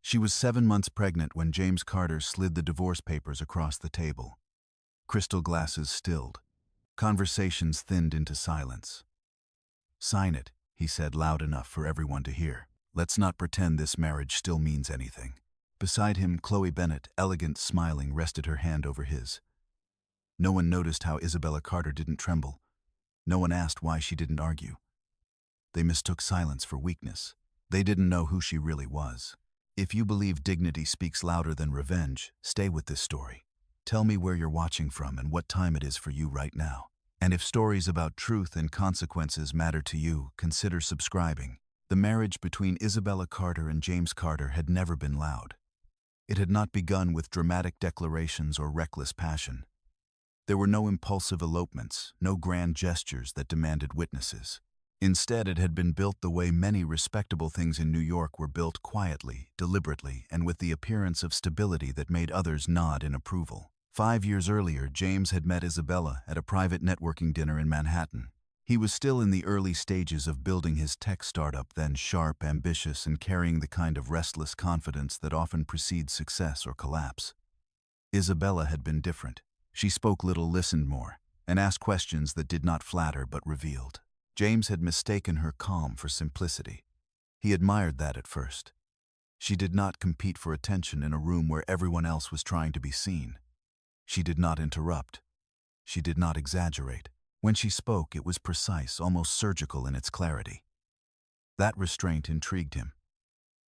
She was 7 months pregnant when James Carter slid the divorce papers across the table. Crystal glasses stilled. Conversations thinned into silence. "Sign it," he said loud enough for everyone to hear. "Let's not pretend this marriage still means anything." Beside him, Chloe Bennett, elegant, smiling, rested her hand over his. No one noticed how Isabella Carter didn't tremble. No one asked why she didn't argue. They mistook silence for weakness. They didn't know who she really was. If you believe dignity speaks louder than revenge, stay with this story. Tell me where you're watching from and what time it is for you right now. And if stories about truth and consequences matter to you, consider subscribing. The marriage between Isabella Carter and James Carter had never been loud. It had not begun with dramatic declarations or reckless passion. There were no impulsive elopements, no grand gestures that demanded witnesses. Instead, it had been built the way many respectable things in New York were built, quietly, deliberately, and with the appearance of stability that made others nod in approval. 5 years earlier, James had met Isabella at a private networking dinner in Manhattan. He was still in the early stages of building his tech startup, then sharp, ambitious, and carrying the kind of restless confidence that often precedes success or collapse. Isabella had been different. She spoke little, listened more, and asked questions that did not flatter but revealed. James had mistaken her calm for simplicity. He admired that at first. She did not compete for attention in a room where everyone else was trying to be seen. She did not interrupt. She did not exaggerate. When she spoke, it was precise, almost surgical in its clarity. That restraint intrigued him.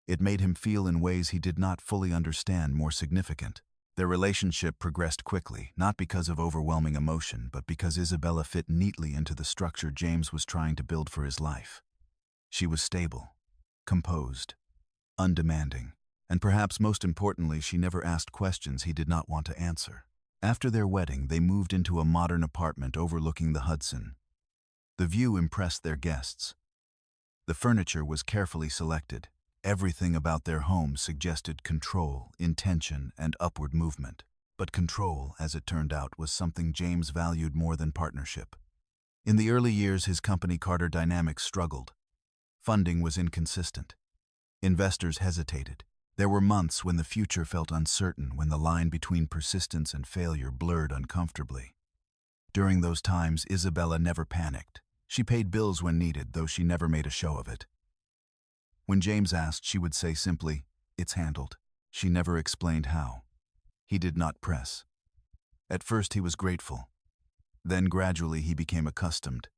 It made him feel in ways he did not fully understand more significant. Their relationship progressed quickly, not because of overwhelming emotion, but because Isabella fit neatly into the structure James was trying to build for his life. She was stable, composed, undemanding, and perhaps most importantly, she never asked questions he did not want to answer. After their wedding, they moved into a modern apartment overlooking the Hudson. The view impressed their guests. The furniture was carefully selected. Everything about their home suggested control, intention, and upward movement. But control, as it turned out, was something James valued more than partnership. In the early years, his company Carter Dynamics struggled. Funding was inconsistent. Investors hesitated. There were months when the future felt uncertain, when the line between persistence and failure blurred uncomfortably. During those times, Isabella never panicked. She paid bills when needed, though she never made a show of it. When James asked, she would say simply, "It's handled." She never explained how. He did not press. At first he was grateful. Then gradually he became accustomed,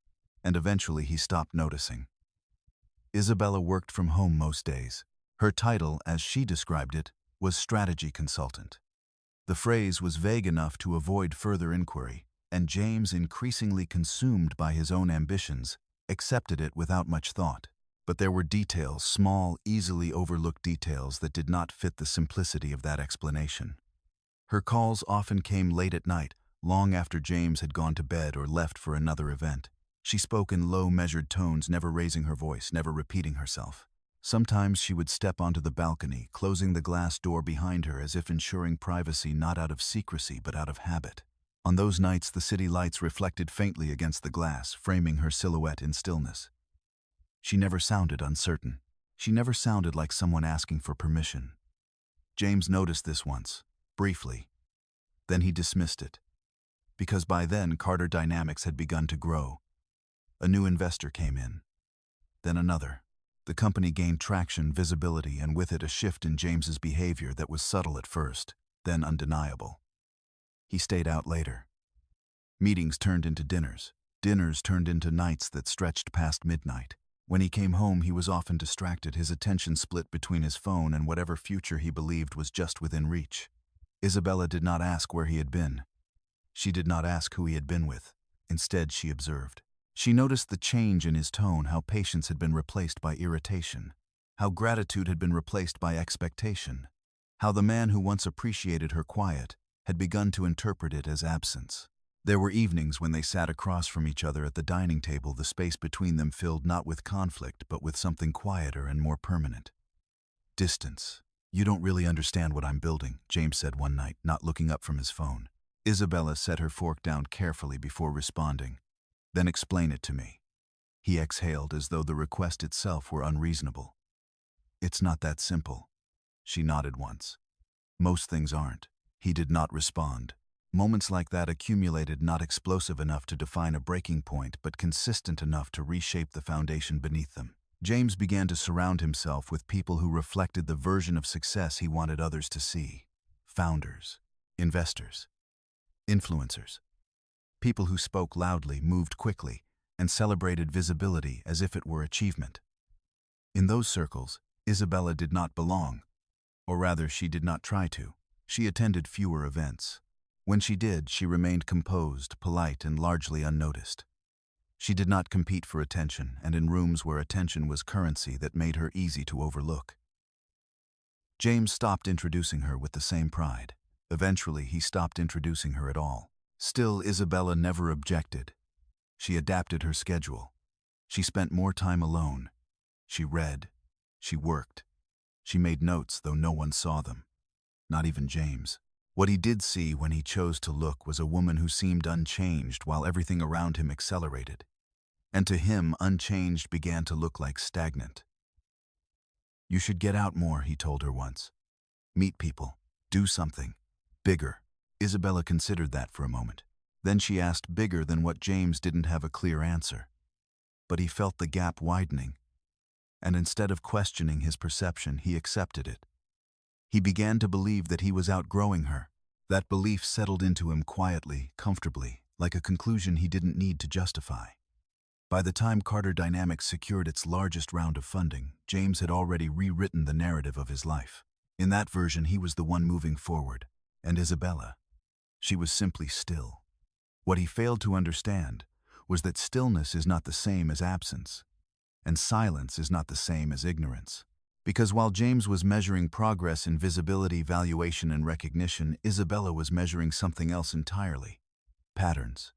and eventually he stopped noticing. Isabella worked from home most days. Her title, as she described it, was strategy consultant. The phrase was vague enough to avoid further inquiry, and James, increasingly consumed by his own ambitions, accepted it without much thought. But there were details, small, easily overlooked details that did not fit the simplicity of that explanation. Her calls often came late at night, long after James had gone to bed or left for another event. She spoke in low, measured tones, never raising her voice, never repeating herself. Sometimes she would step onto the balcony, closing the glass door behind her as if ensuring privacy not out of secrecy but out of habit. On those nights, the city lights reflected faintly against the glass, framing her silhouette in stillness. She never sounded uncertain. She never sounded like someone asking for permission. James noticed this once, briefly. Then he dismissed it. Because by then, Carter Dynamics had begun to grow. A new investor came in. Then another. The company gained traction, visibility, and with it a shift in James's behavior that was subtle at first, then undeniable. He stayed out later. Meetings turned into dinners. Dinners turned into nights that stretched past midnight. When he came home, he was often distracted, his attention split between his phone and whatever future he believed was just within reach. Isabella did not ask where he had been. She did not ask who he had been with. Instead, she observed. She noticed the change in his tone, how patience had been replaced by irritation, how gratitude had been replaced by expectation, how the man who once appreciated her quiet had begun to interpret it as absence. There were evenings when they sat across from each other at the dining table, the space between them filled not with conflict but with something quieter and more permanent. Distance. "You don't really understand what I'm building," James said one night, not looking up from his phone. Isabella set her fork down carefully before responding. "Then explain it to me." He exhaled as though the request itself were unreasonable. "It's not that simple." She nodded once. Most things aren't. He did not respond. Moments like that accumulated, not explosive enough to define a breaking point, but consistent enough to reshape the foundation beneath them. James began to surround himself with people who reflected the version of success he wanted others to see. Founders, investors, influencers. People who spoke loudly, moved quickly, and celebrated visibility as if it were achievement. In those circles, Isabella did not belong, or rather, she did not try to. She attended fewer events. When she did, she remained composed, polite, and largely unnoticed. She did not compete for attention, and in rooms where attention was currency that made her easy to overlook. James stopped introducing her with the same pride. Eventually, he stopped introducing her at all. Still, Isabella never objected. She adapted her schedule. She spent more time alone. She read. She worked. She made notes, though no one saw them. Not even James. What he did see when he chose to look was a woman who seemed unchanged while everything around him accelerated. And to him, unchanged began to look like stagnant. "You should get out more," he told her once. "Meet people. Do something. Bigger." Isabella considered that for a moment. Then she asked bigger than what James didn't have a clear answer. But he felt the gap widening. And instead of questioning his perception, he accepted it. He began to believe that he was outgrowing her. That belief settled into him quietly, comfortably, like a conclusion he didn't need to justify. By the time Carter Dynamics secured its largest round of funding, James had already rewritten the narrative of his life. In that version, he was the one moving forward. And Isabella, she was simply still. What he failed to understand was that stillness is not the same as absence, and silence is not the same as ignorance. Because while James was measuring progress in visibility, valuation, and recognition, Isabella was measuring something else entirely: patterns,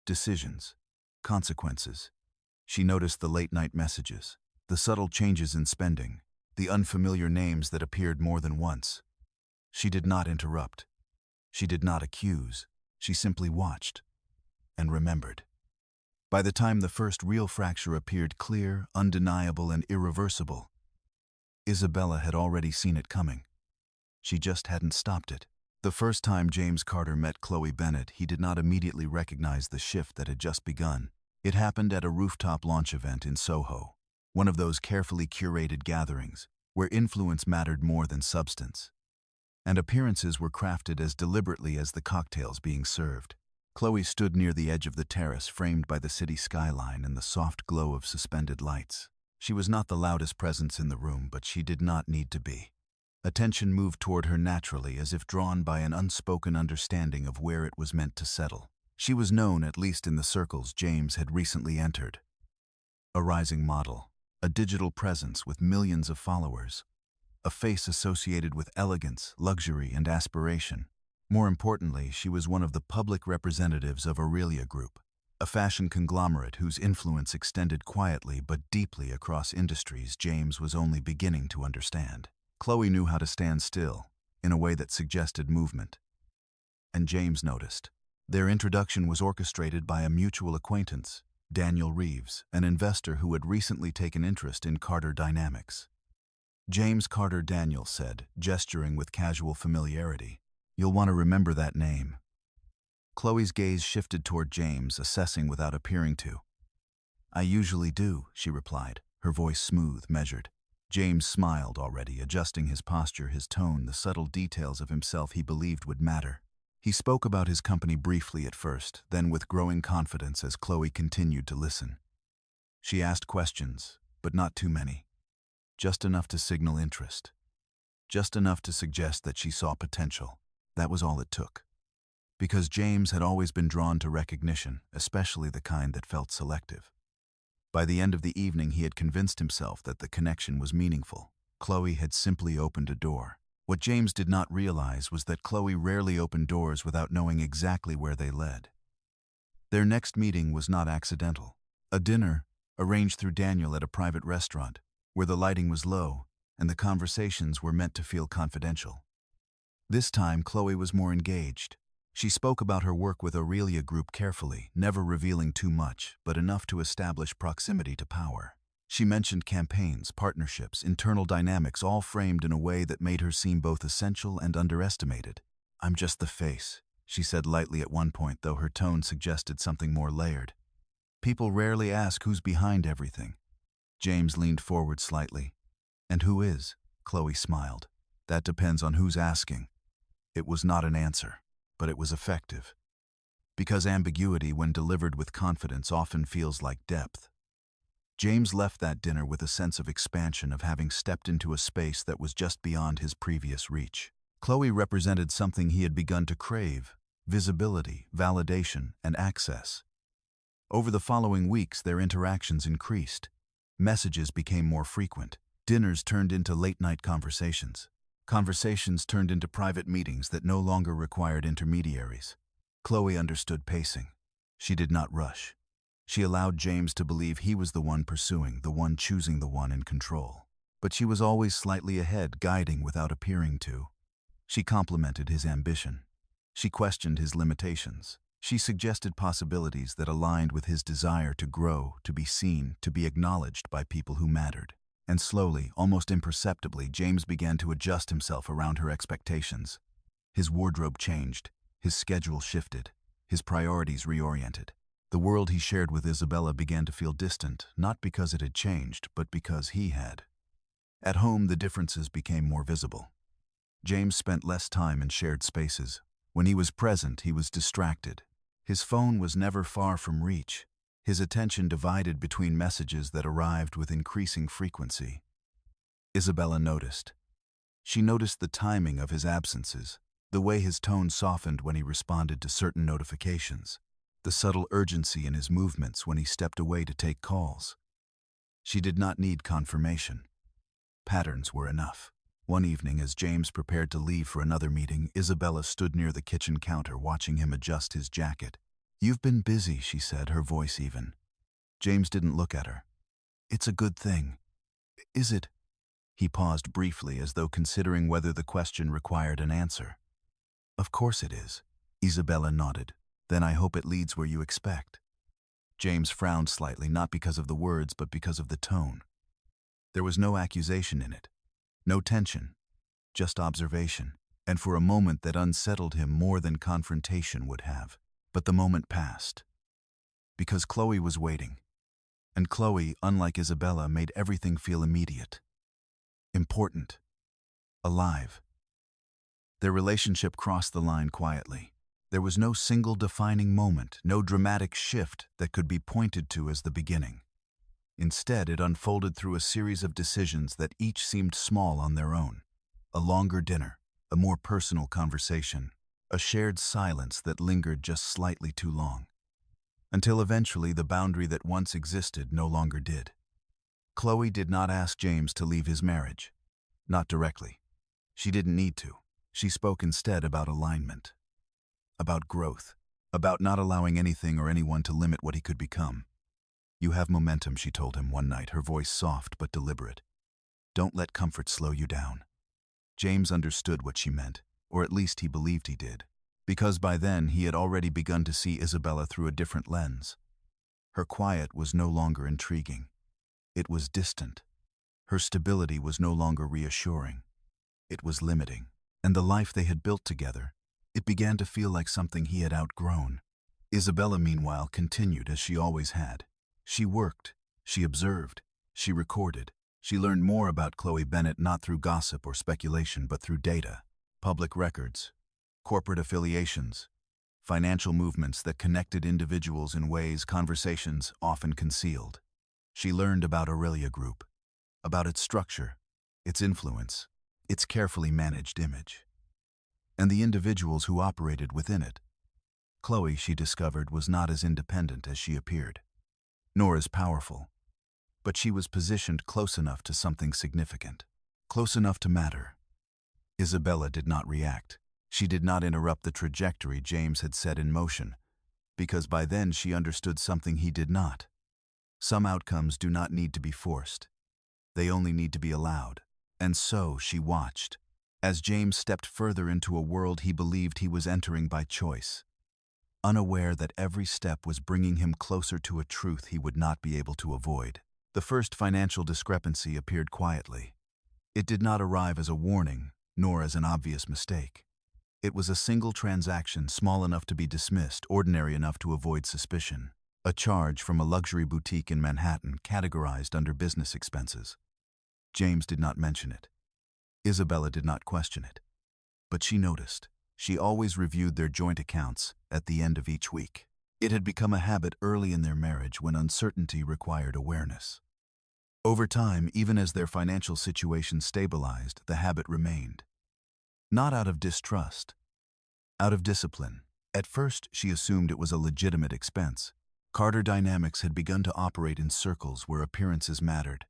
decisions, consequences. She noticed the late-night messages, the subtle changes in spending, the unfamiliar names that appeared more than once. She did not interrupt. She did not accuse. She simply watched and remembered. By the time the first real fracture appeared clear, undeniable, and irreversible, Isabella had already seen it coming. She just hadn't stopped it. The first time James Carter met Chloe Bennett, he did not immediately recognize the shift that had just begun. It happened at a rooftop launch event in Soho, one of those carefully curated gatherings where influence mattered more than substance, and appearances were crafted as deliberately as the cocktails being served. Chloe stood near the edge of the terrace, framed by the city skyline and the soft glow of suspended lights. She was not the loudest presence in the room, but she did not need to be. Attention moved toward her naturally, as if drawn by an unspoken understanding of where it was meant to settle. She was known, at least in the circles James had recently entered. A rising model, a digital presence with millions of followers, a face associated with elegance, luxury, and aspiration. More importantly, she was one of the public representatives of Aurelia Group, a fashion conglomerate whose influence extended quietly but deeply across industries James was only beginning to understand. Chloe knew how to stand still, in a way that suggested movement. And James noticed. Their introduction was orchestrated by a mutual acquaintance, Daniel Reeves, an investor who had recently taken interest in Carter Dynamics. "James Carter," Daniel said, gesturing with casual familiarity. "You'll want to remember that name." Chloe's gaze shifted toward James, assessing without appearing to. "I usually do," she replied, her voice smooth, measured. James smiled already, adjusting his posture, his tone, the subtle details of himself he believed would matter. He spoke about his company briefly at first, then with growing confidence as Chloe continued to listen. She asked questions, but not too many. Just enough to signal interest. Just enough to suggest that she saw potential. That was all it took. Because James had always been drawn to recognition, especially the kind that felt selective. By the end of the evening, he had convinced himself that the connection was meaningful. Chloe had simply opened a door. What James did not realize was that Chloe rarely opened doors without knowing exactly where they led. Their next meeting was not accidental. A dinner, arranged through Daniel at a private restaurant, where the lighting was low and the conversations were meant to feel confidential. This time, Chloe was more engaged. She spoke about her work with Aurelia Group carefully, never revealing too much, but enough to establish proximity to power. She mentioned campaigns, partnerships, internal dynamics, all framed in a way that made her seem both essential and underestimated. "I'm just the face," she said lightly at one point, though her tone suggested something more layered. "People rarely ask who's behind everything." James leaned forward slightly. "And who is?" Chloe smiled. "That depends on who's asking." It was not an answer, but it was effective. Because ambiguity, when delivered with confidence, often feels like depth. James left that dinner with a sense of expansion, of having stepped into a space that was just beyond his previous reach. Chloe represented something he had begun to crave: visibility, validation, and access. Over the following weeks, their interactions increased. Messages became more frequent. Dinners turned into late-night conversations. Conversations turned into private meetings that no longer required intermediaries. Chloe understood pacing. She did not rush. She allowed James to believe he was the one pursuing, the one choosing, the one in control. But she was always slightly ahead, guiding without appearing to. She complimented his ambition. She questioned his limitations. She suggested possibilities that aligned with his desire to grow, to be seen, to be acknowledged by people who mattered. And slowly, almost imperceptibly, James began to adjust himself around her expectations. His wardrobe changed. His schedule shifted. His priorities reoriented. The world he shared with Isabella began to feel distant, not because it had changed, but because he had. At home, the differences became more visible. James spent less time in shared spaces. When he was present, he was distracted. His phone was never far from reach. His attention divided between messages that arrived with increasing frequency. Isabella noticed. She noticed the timing of his absences, the way his tone softened when he responded to certain notifications, the subtle urgency in his movements when he stepped away to take calls. She did not need confirmation. Patterns were enough. One evening, as James prepared to leave for another meeting, Isabella stood near the kitchen counter, watching him adjust his jacket. "You've been busy," she said, her voice even. James didn't look at her. "It's a good thing." "Is it?" He paused briefly, as though considering whether the question required an answer. "Of course it is." Isabella nodded. "Then I hope it leads where you expect." James frowned slightly, not because of the words, but because of the tone. There was no accusation in it. No tension, just observation, and for a moment that unsettled him more than confrontation would have. But the moment passed. Because Chloe was waiting. And Chloe, unlike Isabella, made everything feel immediate. Important. Alive. Their relationship crossed the line quietly. There was no single defining moment, no dramatic shift that could be pointed to as the beginning. Instead, it unfolded through a series of decisions that each seemed small on their own. A longer dinner, a more personal conversation, a shared silence that lingered just slightly too long. Until eventually the boundary that once existed no longer did. Chloe did not ask James to leave his marriage. Not directly. She didn't need to. She spoke instead about alignment. About growth. About not allowing anything or anyone to limit what he could become. "You have momentum," she told him one night, her voice soft but deliberate. "Don't let comfort slow you down." James understood what she meant, or at least he believed he did, because by then he had already begun to see Isabella through a different lens. Her quiet was no longer intriguing. It was distant. Her stability was no longer reassuring. It was limiting. And the life they had built together, it began to feel like something he had outgrown. Isabella, meanwhile, continued as she always had. She worked, she observed, she recorded. She learned more about Chloe Bennett not through gossip or speculation, but through data, public records, corporate affiliations, financial movements that connected individuals in ways conversations often concealed. She learned about Aurelia Group, about its structure, its influence, its carefully managed image, and the individuals who operated within it. Chloe, she discovered, was not as independent as she appeared, nor as powerful, but she was positioned close enough to something significant, close enough to matter. Isabella did not react. She did not interrupt the trajectory James had set in motion, because by then she understood something he did not. Some outcomes do not need to be forced. They only need to be allowed. And so she watched, as James stepped further into a world he believed he was entering by choice, unaware that every step was bringing him closer to a truth he would not be able to avoid. The first financial discrepancy appeared quietly. It did not arrive as a warning, nor as an obvious mistake. It was a single transaction small enough to be dismissed, ordinary enough to avoid suspicion. A charge from a luxury boutique in Manhattan categorized under business expenses. James did not mention it. Isabella did not question it. But she noticed. She always reviewed their joint accounts at the end of each week. It had become a habit early in their marriage when uncertainty required awareness. Over time, even as their financial situation stabilized, the habit remained. Not out of distrust, out of discipline. At first, she assumed it was a legitimate expense. Carter Dynamics had begun to operate in circles where appearances mattered.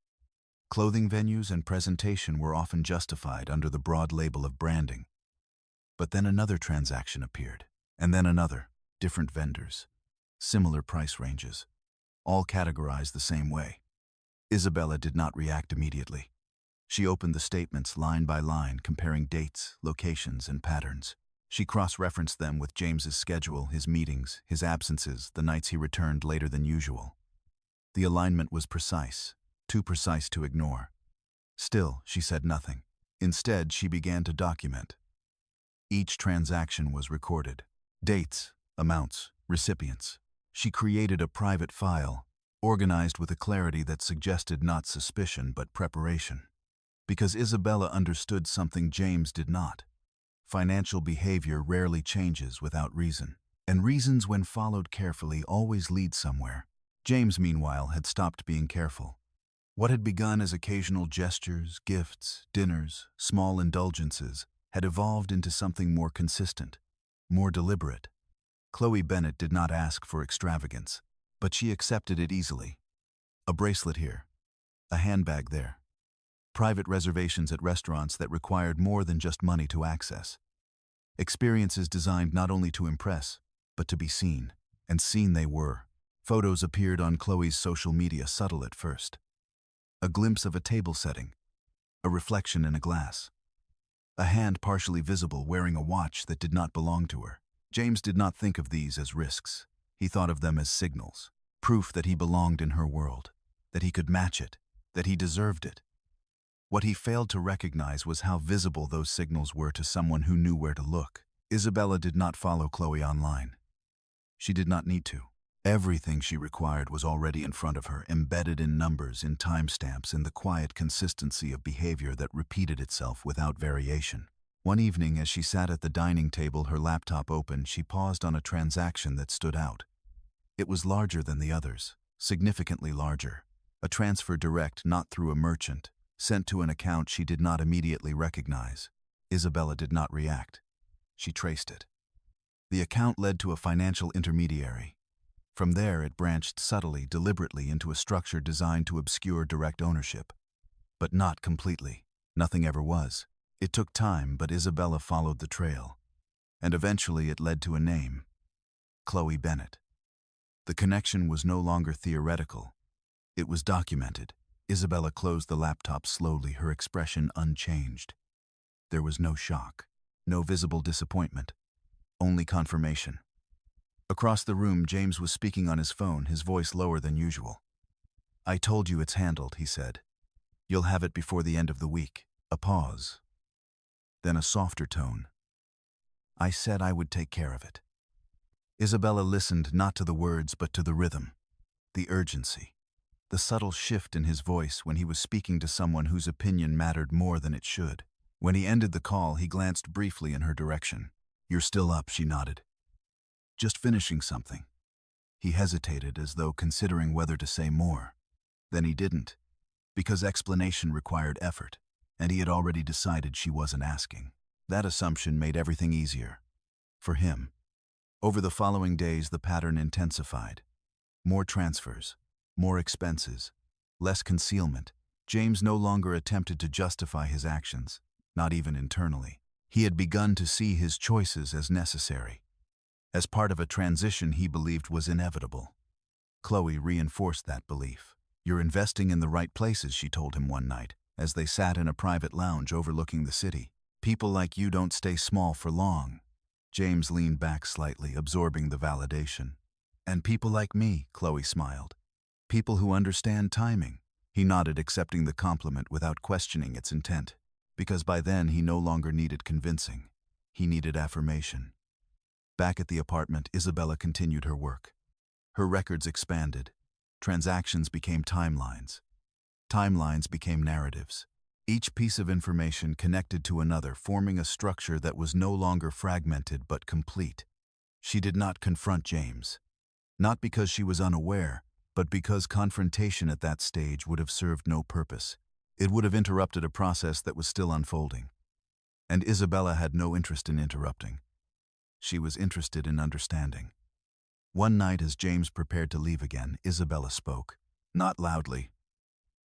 Clothing venues and presentation were often justified under the broad label of branding. But then another transaction appeared, and then another, different vendors, similar price ranges, all categorized the same way. Isabella did not react immediately. She opened the statements line by line, comparing dates, locations, and patterns. She cross-referenced them with James's schedule, his meetings, his absences, the nights he returned later than usual. The alignment was precise, too precise to ignore. Still, she said nothing. Instead, she began to document. Each transaction was recorded. Dates, amounts, recipients. She created a private file, organized with a clarity that suggested not suspicion but preparation. Because Isabella understood something James did not. Financial behavior rarely changes without reason, and reasons, when followed carefully, always lead somewhere. James, meanwhile, had stopped being careful. What had begun as occasional gestures, gifts, dinners, small indulgences, had evolved into something more consistent, more deliberate. Chloe Bennet did not ask for extravagance, but she accepted it easily. A bracelet here, a handbag there. Private reservations at restaurants that required more than just money to access. Experiences designed not only to impress, but to be seen. And seen they were. Photos appeared on Chloe's social media, subtle at first. A glimpse of a table setting, a reflection in a glass. A hand partially visible wearing a watch that did not belong to her. James did not think of these as risks. He thought of them as signals, proof that he belonged in her world, that he could match it, that he deserved it. What he failed to recognize was how visible those signals were to someone who knew where to look. Isabella did not follow Chloe online. She did not need to. Everything she required was already in front of her, embedded in numbers, in timestamps, in the quiet consistency of behavior that repeated itself without variation. One evening, as she sat at the dining table, her laptop open, she paused on a transaction that stood out. It was larger than the others, significantly larger. A transfer direct, not through a merchant, sent to an account she did not immediately recognize. Isabella did not react. She traced it. The account led to a financial intermediary. From there, it branched subtly, deliberately into a structure designed to obscure direct ownership. But not completely. Nothing ever was. It took time, but Isabella followed the trail. And eventually it led to a name. Chloe Bennet. The connection was no longer theoretical. It was documented. Isabella closed the laptop slowly, her expression unchanged. There was no shock, no visible disappointment, only confirmation. Across the room, James was speaking on his phone, his voice lower than usual. "I told you it's handled," he said. "You'll have it before the end of the week." A pause. Then a softer tone. "I said I would take care of it." Isabella listened not to the words but to the rhythm, the urgency. The subtle shift in his voice when he was speaking to someone whose opinion mattered more than it should. When he ended the call, he glanced briefly in her direction. "You're still up," she nodded. "Just finishing something." He hesitated, as though considering whether to say more. Then he didn't, because explanation required effort, and he had already decided she wasn't asking. That assumption made everything easier. For him. Over the following days, the pattern intensified. More transfers. More expenses, less concealment. James no longer attempted to justify his actions, not even internally. He had begun to see his choices as necessary, as part of a transition he believed was inevitable. Chloe reinforced that belief. "You're investing in the right places," she told him one night, as they sat in a private lounge overlooking the city. "People like you don't stay small for long." James leaned back slightly, absorbing the validation. "And people like me," Chloe smiled. "People who understand timing, He nodded, accepting the compliment without questioning its intent, because by then he no longer needed convincing. He needed affirmation. Back at the apartment, Isabella continued her work. Her records expanded. Transactions became timelines. Timelines became narratives. Each piece of information connected to another, forming a structure that was no longer fragmented but complete. She did not confront James. Not because she was unaware, but because confrontation at that stage would have served no purpose. It would have interrupted a process that was still unfolding. And Isabella had no interest in interrupting. She was interested in understanding. One night, as James prepared to leave again, Isabella spoke. Not loudly,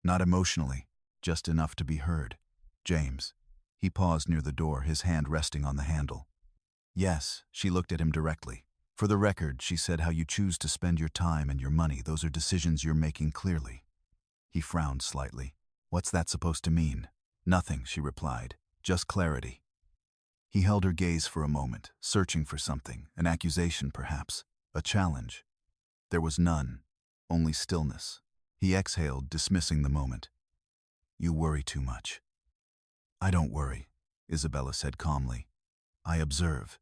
not emotionally, just enough to be heard. James. He paused near the door, his hand resting on the handle. Yes, she looked at him directly. For the record, she said, how you choose to spend your time and your money, those are decisions you're making clearly. He frowned slightly. What's that supposed to mean? Nothing, she replied. Just clarity. He held her gaze for a moment, searching for something, an accusation perhaps, a challenge. There was none, only stillness. He exhaled, dismissing the moment. You worry too much. I don't worry, Isabella said calmly. I observe.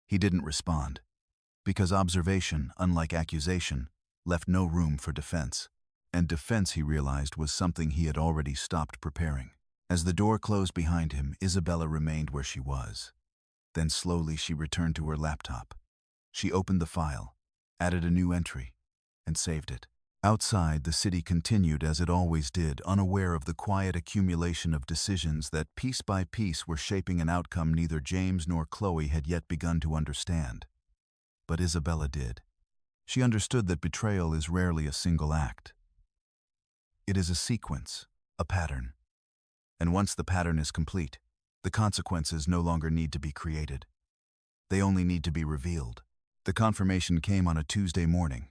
He didn't respond, because observation, unlike accusation, left no room for defense. And defense, he realized, was something he had already stopped preparing. As the door closed behind him, Isabella remained where she was. Then slowly she returned to her laptop. She opened the file, added a new entry, and saved it. Outside, the city continued as it always did, unaware of the quiet accumulation of decisions that piece by piece were shaping an outcome neither James nor Chloe had yet begun to understand. But Isabella did. She understood that betrayal is rarely a single act. It is a sequence, a pattern. And once the pattern is complete, the consequences no longer need to be created. They only need to be revealed. The confirmation came on a Tuesday morning.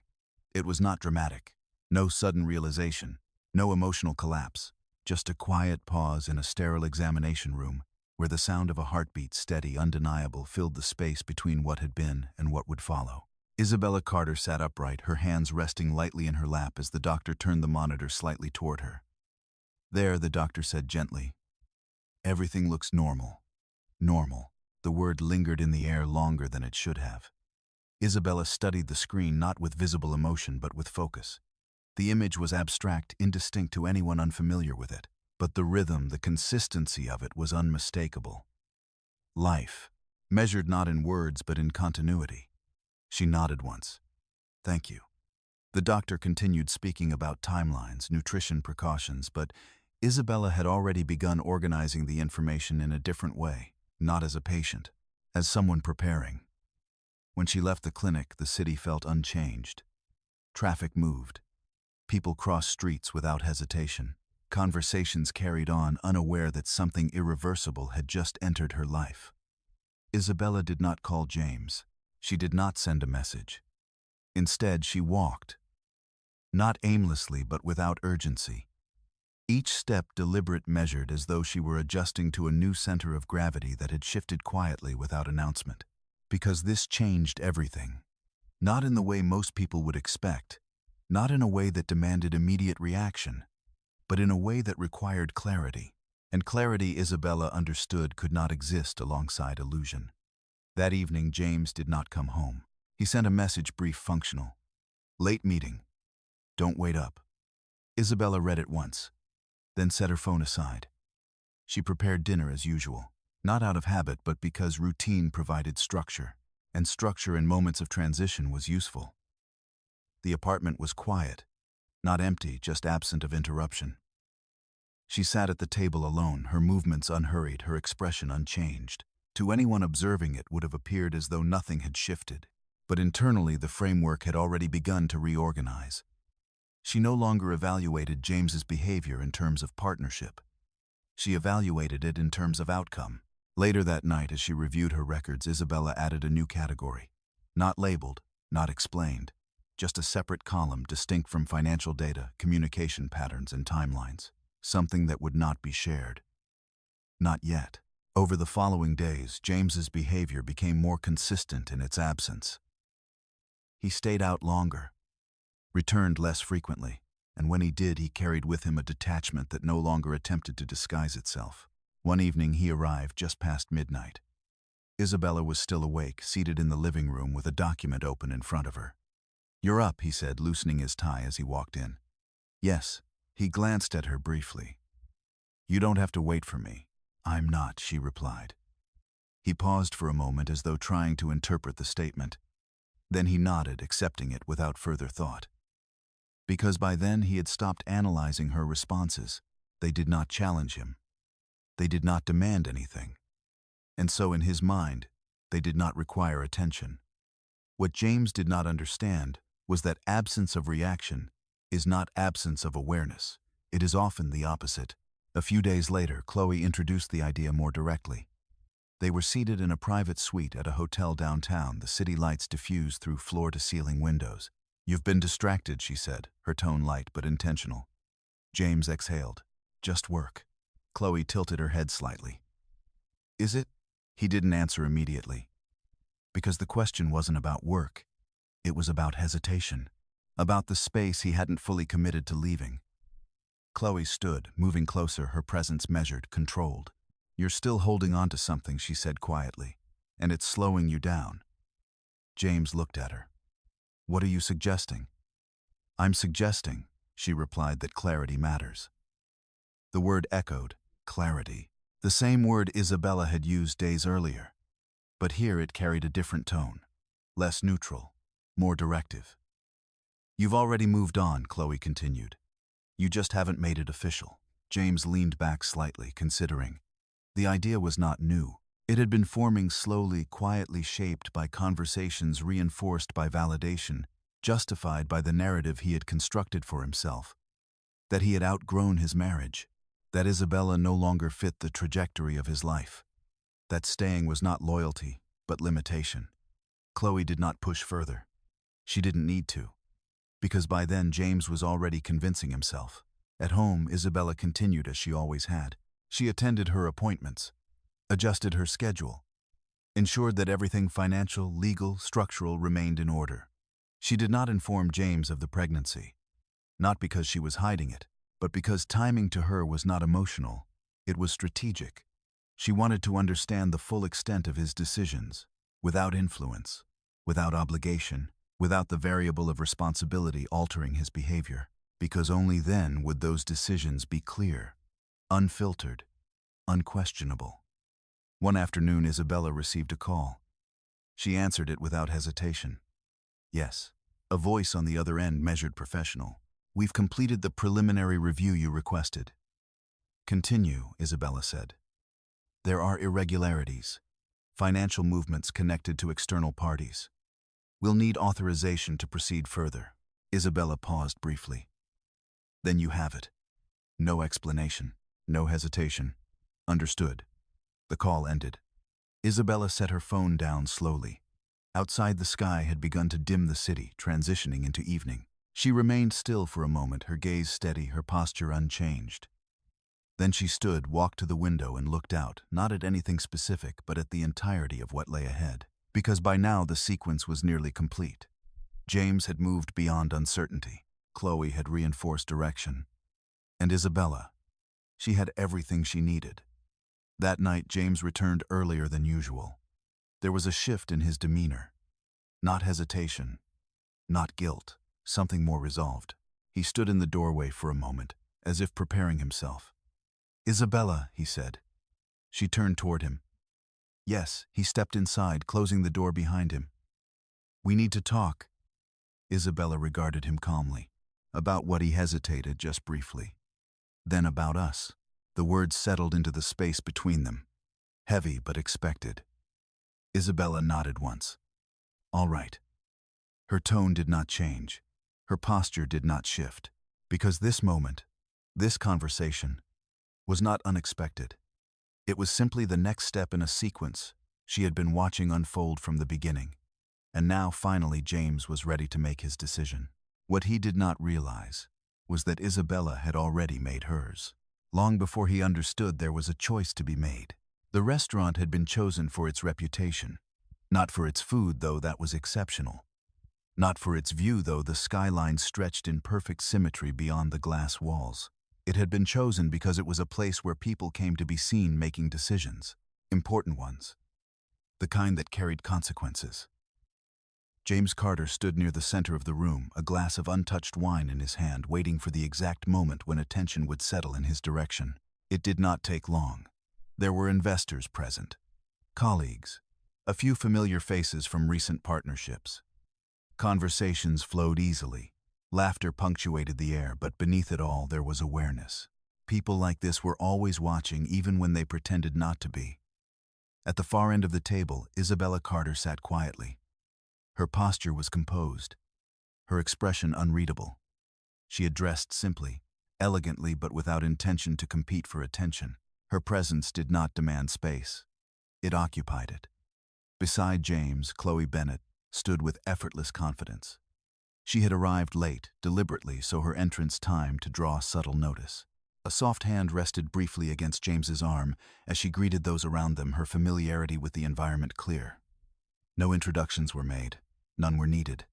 It was not dramatic. No sudden realization, no emotional collapse, just a quiet pause in a sterile examination room where the sound of a heartbeat, steady, undeniable, filled the space between what had been and what would follow. Isabella Carter sat upright, her hands resting lightly in her lap as the doctor turned the monitor slightly toward her. There, the doctor said gently, everything looks normal. Normal. The word lingered in the air longer than it should have. Isabella studied the screen not with visible emotion but with focus. The image was abstract, indistinct to anyone unfamiliar with it, but the rhythm, the consistency of it was unmistakable. Life, measured not in words but in continuity. She nodded once. Thank you. The doctor continued speaking about timelines, nutrition precautions, but Isabella had already begun organizing the information in a different way, not as a patient, as someone preparing. When she left the clinic, the city felt unchanged. Traffic moved. People crossed streets without hesitation. Conversations carried on, unaware that something irreversible had just entered her life. Isabella did not call James. She did not send a message. Instead, she walked. Not aimlessly, but without urgency. Each step deliberate, measured, as though she were adjusting to a new center of gravity that had shifted quietly without announcement. Because this changed everything. Not in the way most people would expect. Not in a way that demanded immediate reaction, but in a way that required clarity. And clarity, Isabella understood, could not exist alongside illusion. That evening, James did not come home. He sent a message, brief, functional. Late meeting. Don't wait up. Isabella read it once, then set her phone aside. She prepared dinner as usual, not out of habit but because routine provided structure, and structure in moments of transition was useful. The apartment was quiet, not empty, just absent of interruption. She sat at the table alone, her movements unhurried, her expression unchanged. To anyone observing it would have appeared as though nothing had shifted, but internally the framework had already begun to reorganize. She no longer evaluated James's behavior in terms of partnership. She evaluated it in terms of outcome. Later that night, as she reviewed her records, Isabella added a new category. Not labeled, not explained. Just a separate column distinct from financial data, communication patterns, and timelines. Something that would not be shared. Not yet. Over the following days, James's behavior became more consistent in its absence. He stayed out longer, returned less frequently, and when he did, he carried with him a detachment that no longer attempted to disguise itself. One evening he arrived just past midnight. Isabella was still awake, seated in the living room with a document open in front of her. "You're up," he said, loosening his tie as he walked in. "Yes." He glanced at her briefly. "You don't have to wait for me." "I'm not," she replied. He paused for a moment as though trying to interpret the statement. Then he nodded, accepting it without further thought. Because by then he had stopped analyzing her responses. They did not challenge him. They did not demand anything. And so in his mind, they did not require attention. What James did not understand was that absence of reaction is not absence of awareness. It is often the opposite. A few days later, Chloe introduced the idea more directly. They were seated in a private suite at a hotel downtown, the city lights diffused through floor-to-ceiling windows. "You've been distracted," she said, her tone light but intentional. James exhaled. "Just work." Chloe tilted her head slightly. "Is it?" He didn't answer immediately. Because the question wasn't about work. It was about hesitation. About the space he hadn't fully committed to leaving. Chloe stood, moving closer, her presence measured, controlled. "You're still holding on to something," she said quietly, "and it's slowing you down." James looked at her. "What are you suggesting?" "I'm suggesting," she replied, "that clarity matters." The word echoed, clarity. The same word Isabella had used days earlier. But here it carried a different tone. Less neutral, more directive. "You've already moved on," Chloe continued. "You just haven't made it official." James leaned back slightly, considering. The idea was not new. It had been forming slowly, quietly, shaped by conversations, reinforced by validation, justified by the narrative he had constructed for himself. That he had outgrown his marriage. That Isabella no longer fit the trajectory of his life. That staying was not loyalty, but limitation. Chloe did not push further. She didn't need to. Because by then James was already convincing himself. At home, Isabella continued as she always had. She attended her appointments, adjusted her schedule, ensured that everything financial, legal, structural remained in order. She did not inform James of the pregnancy. Not because she was hiding it, but because timing to her was not emotional, it was strategic. She wanted to understand the full extent of his decisions, without influence, without obligation, without the variable of responsibility altering his behavior, because only then would those decisions be clear, unfiltered, unquestionable. One afternoon, Isabella received a call. She answered it without hesitation. "Yes." A voice on the other end measured professional. "We've completed the preliminary review you requested." "Continue," Isabella said. "There are irregularities, financial movements connected to external parties. We'll need authorization to proceed further." Isabella paused briefly. "Then you have it." No explanation, no hesitation. "Understood." The call ended. Isabella set her phone down slowly. Outside, the sky had begun to dim the city, transitioning into evening. She remained still for a moment, her gaze steady, her posture unchanged. Then she stood, walked to the window and looked out, not at anything specific, but at the entirety of what lay ahead. Because by now the sequence was nearly complete. James had moved beyond uncertainty. Chloe had reinforced direction. And Isabella, she had everything she needed. That night, James returned earlier than usual. There was a shift in his demeanor. Not hesitation, not guilt, something more resolved. He stood in the doorway for a moment, as if preparing himself. "Isabella," he said. She turned toward him. "Yes." He stepped inside, closing the door behind him. "We need to talk." Isabella regarded him calmly. About what he hesitated just briefly. Then about us. The words settled into the space between them. Heavy but expected. Isabella nodded once. "All right." Her tone did not change. Her posture did not shift. Because this moment, this conversation, was not unexpected. It was simply the next step in a sequence she had been watching unfold from the beginning. And now, finally, James was ready to make his decision. What he did not realize was that Isabella had already made hers. Long before he understood, there was a choice to be made. The restaurant had been chosen for its reputation. Not for its food, though that was exceptional. Not for its view, though. The skyline stretched in perfect symmetry beyond the glass walls. It had been chosen because it was a place where people came to be seen making decisions, important ones, the kind that carried consequences. James Carter stood near the center of the room, a glass of untouched wine in his hand, waiting for the exact moment when attention would settle in his direction. It did not take long. There were investors present, colleagues, a few familiar faces from recent partnerships. Conversations flowed easily. Laughter punctuated the air, but beneath it all there was awareness. People like this were always watching, even when they pretended not to be. At the far end of the table, Isabella Carter sat quietly. Her posture was composed, her expression unreadable. She had dressed simply, elegantly, but without intention to compete for attention. Her presence did not demand space. It occupied it. Beside James, Chloe Bennett stood with effortless confidence. She had arrived late, deliberately, so her entrance timed to draw subtle notice. A soft hand rested briefly against James's arm as she greeted those around them, her familiarity with the environment clear. No introductions were made. None were needed.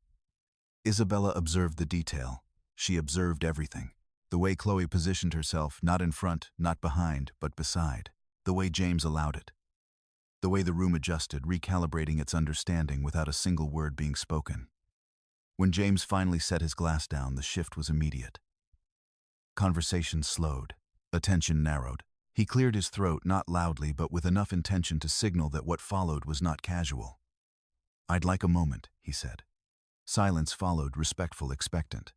Isabella observed the detail. She observed everything. The way Chloe positioned herself, not in front, not behind, but beside. The way James allowed it. The way the room adjusted, recalibrating its understanding without a single word being spoken. When James finally set his glass down, the shift was immediate. Conversation slowed. Attention narrowed. He cleared his throat, not loudly, but with enough intention to signal that what followed was not casual. "I'd like a moment," he said. Silence followed, respectful, expectant.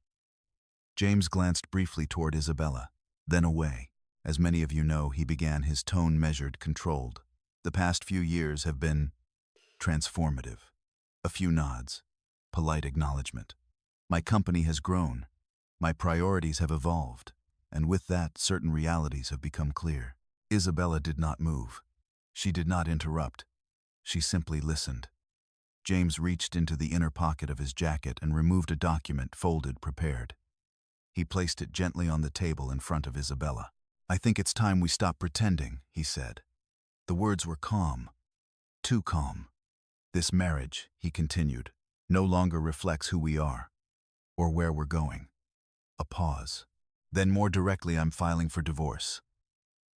James glanced briefly toward Isabella, then away. As many of you know, he began, his tone measured, controlled. "The past few years have been transformative." A few nods. Polite acknowledgement. "My company has grown. My priorities have evolved. And with that, certain realities have become clear." Isabella did not move. She did not interrupt. She simply listened. James reached into the inner pocket of his jacket and removed a document, folded, prepared. He placed it gently on the table in front of Isabella. "I think it's time we stop pretending," he said. The words were calm. Too calm. "This marriage," he continued, "no longer reflects who we are, or where we're going." A pause. Then more directly, "I'm filing for divorce."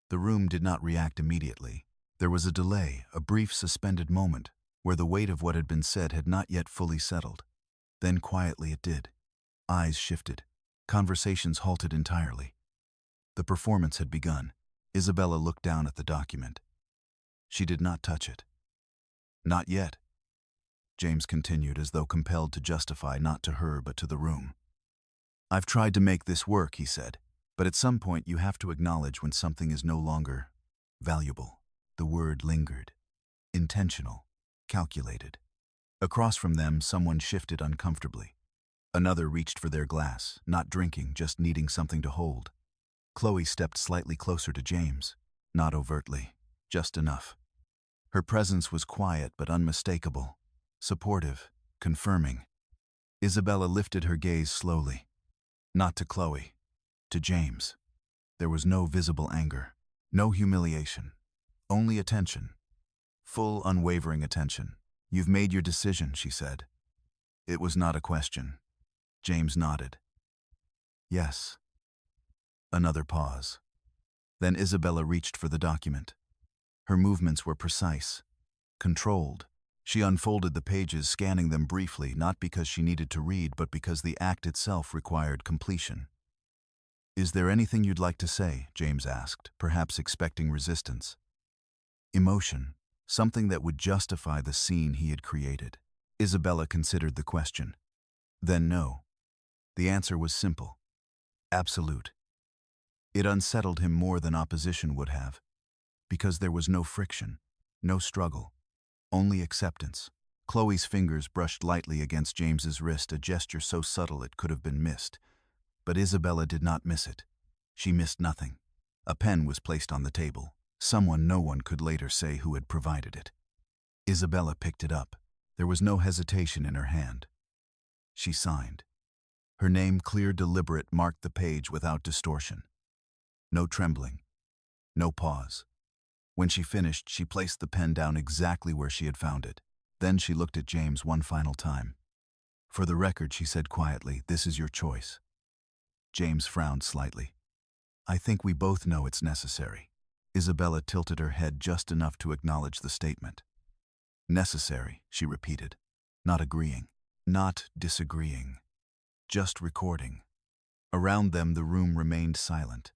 The room did not react immediately. There was a delay, a brief suspended moment, where the weight of what had been said had not yet fully settled. Then quietly it did. Eyes shifted. Conversations halted entirely. The performance had begun. Isabella looked down at the document. She did not touch it. "Not yet," James continued, as though compelled to justify, not to her but to the room. "I've tried to make this work," he said, "but at some point you have to acknowledge when something is no longer valuable." The word lingered. Intentional. Calculated. Across from them, someone shifted uncomfortably. Another reached for their glass, not drinking, just needing something to hold. Chloe stepped slightly closer to James. Not overtly, just enough. Her presence was quiet but unmistakable, supportive, confirming. Isabella lifted her gaze slowly. Not to Chloe, to James. There was no visible anger, no humiliation, only attention. Full, unwavering attention. "You've made your decision," she said. It was not a question. James nodded. "Yes." Another pause. Then Isabella reached for the document. Her movements were precise, controlled. She unfolded the pages, scanning them briefly, not because she needed to read, but because the act itself required completion. "Is there anything you'd like to say?" James asked, perhaps expecting resistance. Emotion. Something that would justify the scene he had created. Isabella considered the question. Then no. The answer was simple. Absolute. It unsettled him more than opposition would have, because there was no friction, no struggle, only acceptance. Chloe's fingers brushed lightly against James's wrist, a gesture so subtle it could have been missed. But Isabella did not miss it. She missed nothing. A pen was placed on the table. Someone no one could later say who had provided it. Isabella picked it up. There was no hesitation in her hand. She signed. Her name, clear, deliberate, marked the page without distortion. No trembling. No pause. When she finished, she placed the pen down exactly where she had found it. Then she looked at James one final time. For the record, she said quietly, this is your choice. James frowned slightly. I think we both know it's necessary. Isabella tilted her head just enough to acknowledge the statement. Necessary, she repeated. Not agreeing. Not disagreeing. Just recording. Around them the room remained silent.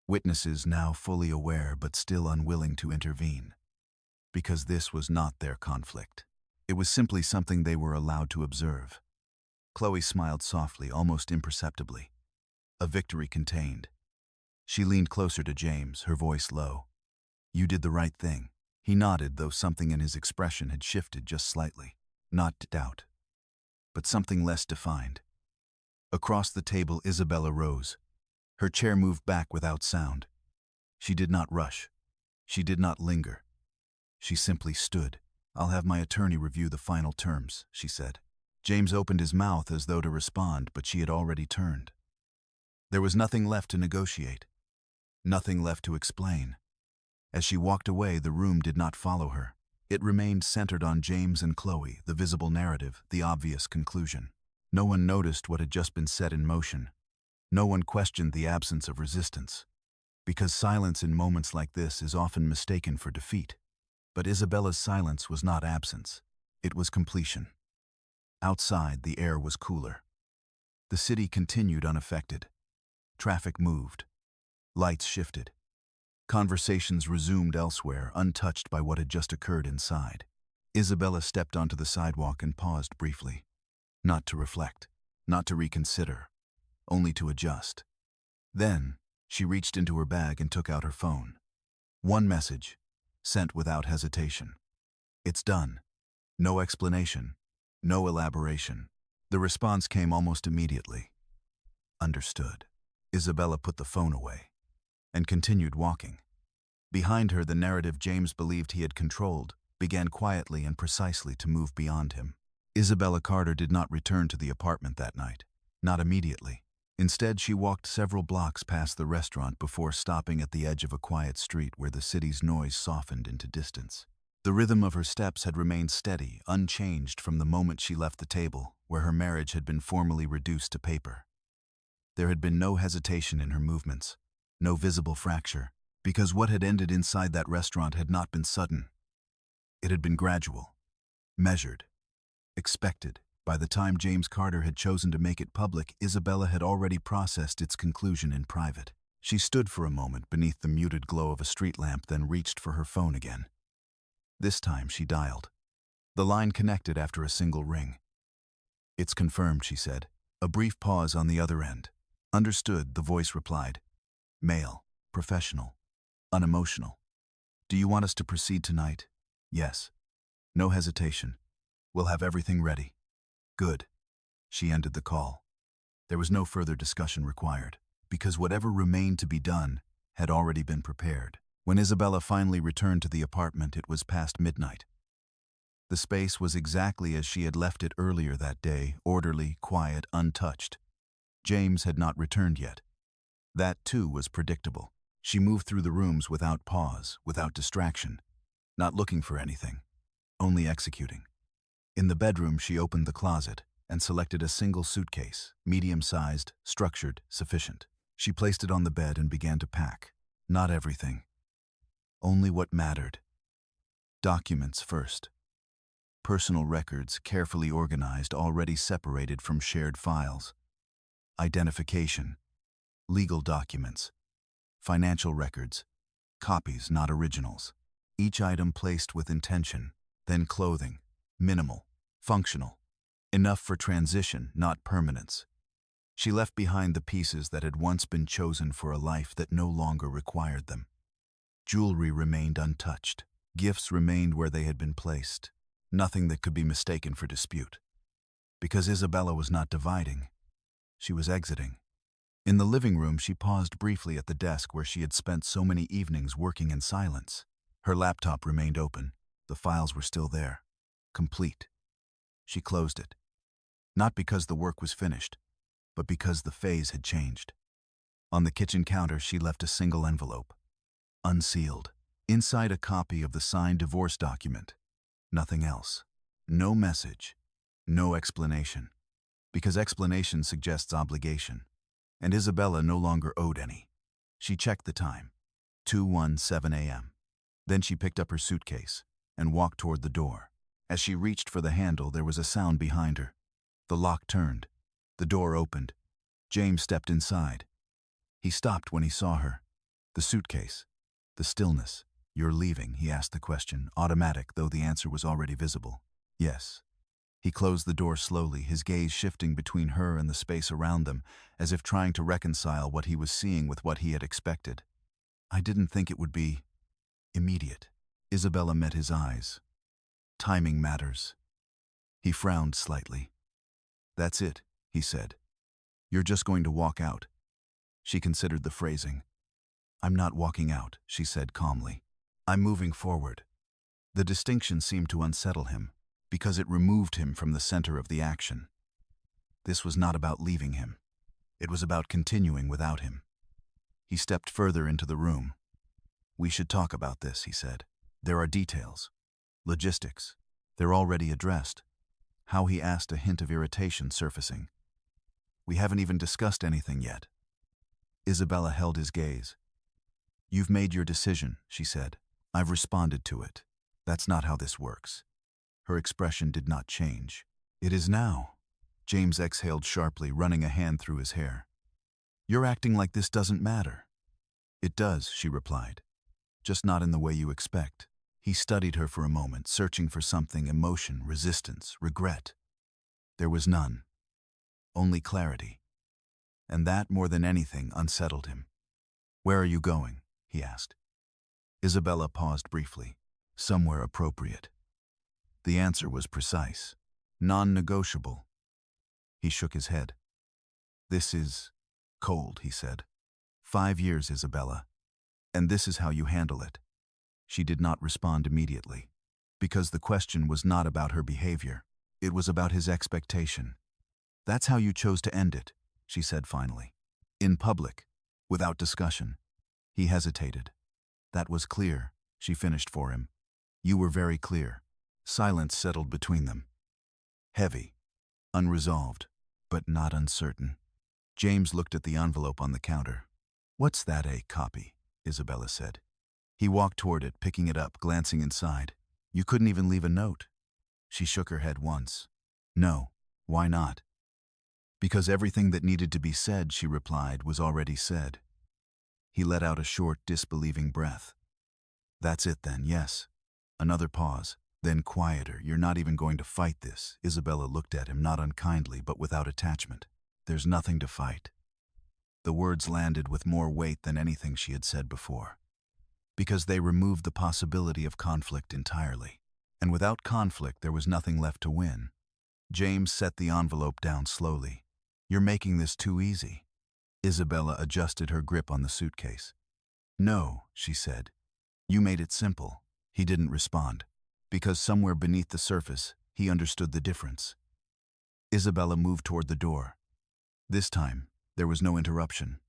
Witnesses now fully aware but still unwilling to intervene. Because this was not their conflict. It was simply something they were allowed to observe. Chloe smiled softly, almost imperceptibly. A victory contained. She leaned closer to James, her voice low. You did the right thing. He nodded, though something in his expression had shifted just slightly. Not doubt, but something less defined. Across the table, Isabella rose. Her chair moved back without sound. She did not rush. She did not linger. She simply stood. I'll have my attorney review the final terms, she said. James opened his mouth as though to respond, but she had already turned. There was nothing left to negotiate. Nothing left to explain. As she walked away, the room did not follow her. It remained centered on James and Chloe, the visible narrative, the obvious conclusion. No one noticed what had just been set in motion. No one questioned the absence of resistance. Because silence in moments like this is often mistaken for defeat. But Isabella's silence was not absence. It was completion. Outside, the air was cooler. The city continued unaffected. Traffic moved. Lights shifted. Conversations resumed elsewhere, untouched by what had just occurred inside. Isabella stepped onto the sidewalk and paused briefly. Not to reflect, not to reconsider, only to adjust. Then, she reached into her bag and took out her phone. One message, sent without hesitation. It's done. No explanation, no elaboration. The response came almost immediately. Understood. Isabella put the phone away and continued walking. Behind her, the narrative James believed he had controlled began quietly and precisely to move beyond him. Isabella Carter did not return to the apartment that night. Not immediately. Instead, she walked several blocks past the restaurant before stopping at the edge of a quiet street where the city's noise softened into distance. The rhythm of her steps had remained steady, unchanged from the moment she left the table, where her marriage had been formally reduced to paper. There had been no hesitation in her movements, no visible fracture, because what had ended inside that restaurant had not been sudden. It had been gradual, measured, expected. By the time James Carter had chosen to make it public, Isabella had already processed its conclusion in private. She stood for a moment beneath the muted glow of a street lamp, then reached for her phone again. This time she dialed. The line connected after a single ring. It's confirmed, she said. A brief pause on the other end. Understood, the voice replied. Male, professional, unemotional. Do you want us to proceed tonight? Yes. No hesitation. We'll have everything ready. Good. She ended the call. There was no further discussion required, because whatever remained to be done had already been prepared. When Isabella finally returned to the apartment, it was past midnight. The space was exactly as she had left it earlier that day, orderly, quiet, untouched. James had not returned yet. That, too, was predictable. She moved through the rooms without pause, without distraction, not looking for anything, only executing. In the bedroom, she opened the closet and selected a single suitcase, medium-sized, structured, sufficient. She placed it on the bed and began to pack. Not everything. Only what mattered. Documents first. Personal records, carefully organized, already separated from shared files. Identification. Legal documents. Financial records. Copies, not originals. Each item placed with intention. Then clothing. Minimal. Functional. Enough for transition, not permanence. She left behind the pieces that had once been chosen for a life that no longer required them. Jewelry remained untouched. Gifts remained where they had been placed. Nothing that could be mistaken for dispute. Because Isabella was not dividing, she was exiting. In the living room, she paused briefly at the desk where she had spent so many evenings working in silence. Her laptop remained open. The files were still there. Complete. She closed it. Not because the work was finished, but because the phase had changed. On the kitchen counter, she left a single envelope. Unsealed. Inside, a copy of the signed divorce document. Nothing else. No message. No explanation. because explanation suggests obligation, and Isabella no longer owed any. She checked the time, 2:17 a.m. Then she picked up her suitcase and walked toward the door. As she reached for the handle, there was a sound behind her. The lock turned. The door opened. James stepped inside. He stopped when he saw her. The suitcase. The stillness. "You're leaving?" he asked the question, automatic, though the answer was already visible. "Yes." He closed the door slowly, his gaze shifting between her and the space around them, as if trying to reconcile what he was seeing with what he had expected. "I didn't think it would be immediate." Isabella met his eyes. "Timing matters." He frowned slightly. "That's it," he said. "You're just going to walk out." She considered the phrasing. "I'm not walking out," she said calmly. "I'm moving forward." The distinction seemed to unsettle him, because it removed him from the center of the action. This was not about leaving him. It was about continuing without him. He stepped further into the room. "We should talk about this," he said. "There are details. Logistics. They're already addressed." How, he asked, a hint of irritation surfacing. "We haven't even discussed anything yet." Isabella held his gaze. "You've made your decision," she said. "I've responded to it. That's not how this works." Her expression did not change. "It is now." James exhaled sharply, running a hand through his hair. "You're acting like this doesn't matter." "It does," she replied. "Just not in the way you expect." He studied her for a moment, searching for something: emotion, resistance, regret. There was none. Only clarity. And that, more than anything, unsettled him. "Where are you going?" he asked. Isabella paused briefly. "Somewhere appropriate." The answer was precise. Non-negotiable. He shook his head. "This is cold," he said. 5 years, Isabella. And this is how you handle it." She did not respond immediately, because the question was not about her behavior. It was about his expectation. "That's how you chose to end it," she said finally. "In public, without discussion." He hesitated. "That was clear," she finished for him. "You were very clear." Silence settled between them. Heavy, unresolved, but not uncertain. James looked at the envelope on the counter. "What's that, a copy?" Isabella said. He walked toward it, picking it up, glancing inside. "You couldn't even leave a note." She shook her head once. "No, why not?" "Because everything that needed to be said," she replied, "was already said." He let out a short, disbelieving breath. "That's it then, yes." Another pause, then quieter. "You're not even going to fight this?" Isabella looked at him, not unkindly, but without attachment. "There's nothing to fight." The words landed with more weight than anything she had said before, because they removed the possibility of conflict entirely. And without conflict, there was nothing left to win. James set the envelope down slowly. "You're making this too easy." Isabella adjusted her grip on the suitcase. "No," she said. "You made it simple." He didn't respond, because somewhere beneath the surface, he understood the difference. Isabella moved toward the door. This time, there was no interruption,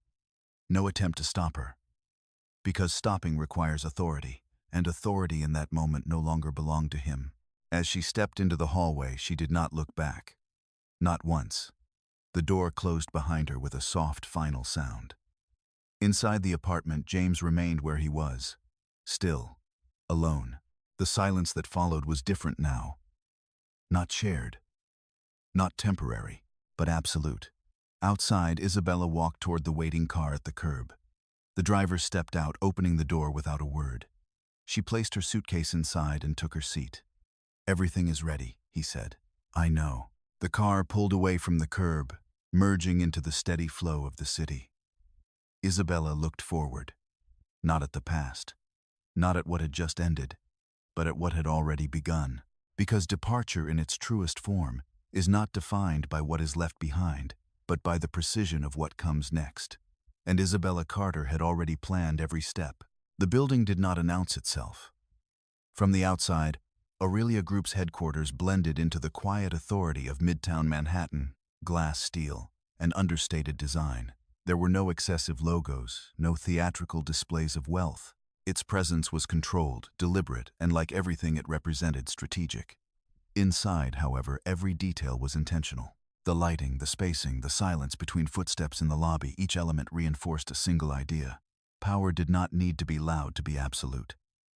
no attempt to stop her. Because stopping requires authority, and authority in that moment no longer belonged to him. As she stepped into the hallway, she did not look back. Not once. The door closed behind her with a soft, final sound. Inside the apartment, James remained where he was, still, alone. The silence that followed was different now. Not shared. Not temporary, but absolute. Outside, Isabella walked toward the waiting car at the curb. The driver stepped out, opening the door without a word. She placed her suitcase inside and took her seat. "Everything is ready," he said. "I know." The car pulled away from the curb, merging into the steady flow of the city. Isabella looked forward, not at the past, not at what had just ended, but at what had already begun. Because departure in its truest form is not defined by what is left behind, but by the precision of what comes next. And Isabella Carter had already planned every step. The building did not announce itself. From the outside, Aurelia Group's headquarters blended into the quiet authority of Midtown Manhattan, glass, steel, and understated design. There were no excessive logos, no theatrical displays of wealth. Its presence was controlled, deliberate, and like everything it represented, strategic. Inside, however, every detail was intentional. The lighting, the spacing, the silence between footsteps in the lobby, each element reinforced a single idea. Power did not need to be loud to be absolute.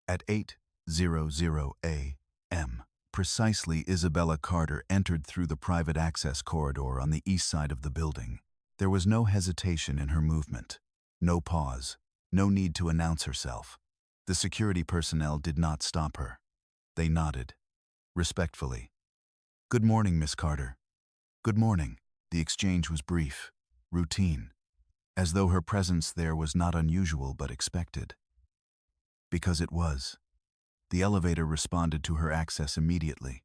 At 8:00 a.m., precisely, Isabella Carter entered through the private access corridor on the east side of the building. There was no hesitation in her movement, no pause, no need to announce herself. The security personnel did not stop her. They nodded, respectfully. "Good morning, Miss Carter." "Good morning." The exchange was brief, routine, as though her presence there was not unusual but expected. Because it was. The elevator responded to her access immediately.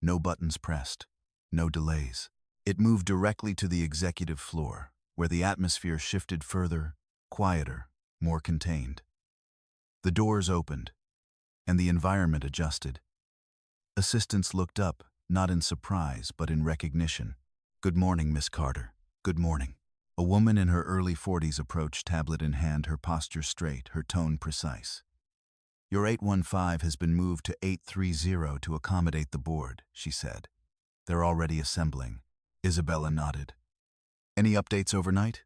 No buttons pressed, no delays. It moved directly to the executive floor, where the atmosphere shifted further, quieter, more contained. The doors opened, and the environment adjusted. Assistants looked up, not in surprise, but in recognition. "Good morning, Miss Carter. Good morning." A woman in her early 40s approached, tablet in hand, her posture straight, her tone precise. "Your 815 has been moved to 830 to accommodate the board," she said. "They're already assembling." Isabella nodded. "Any updates overnight?"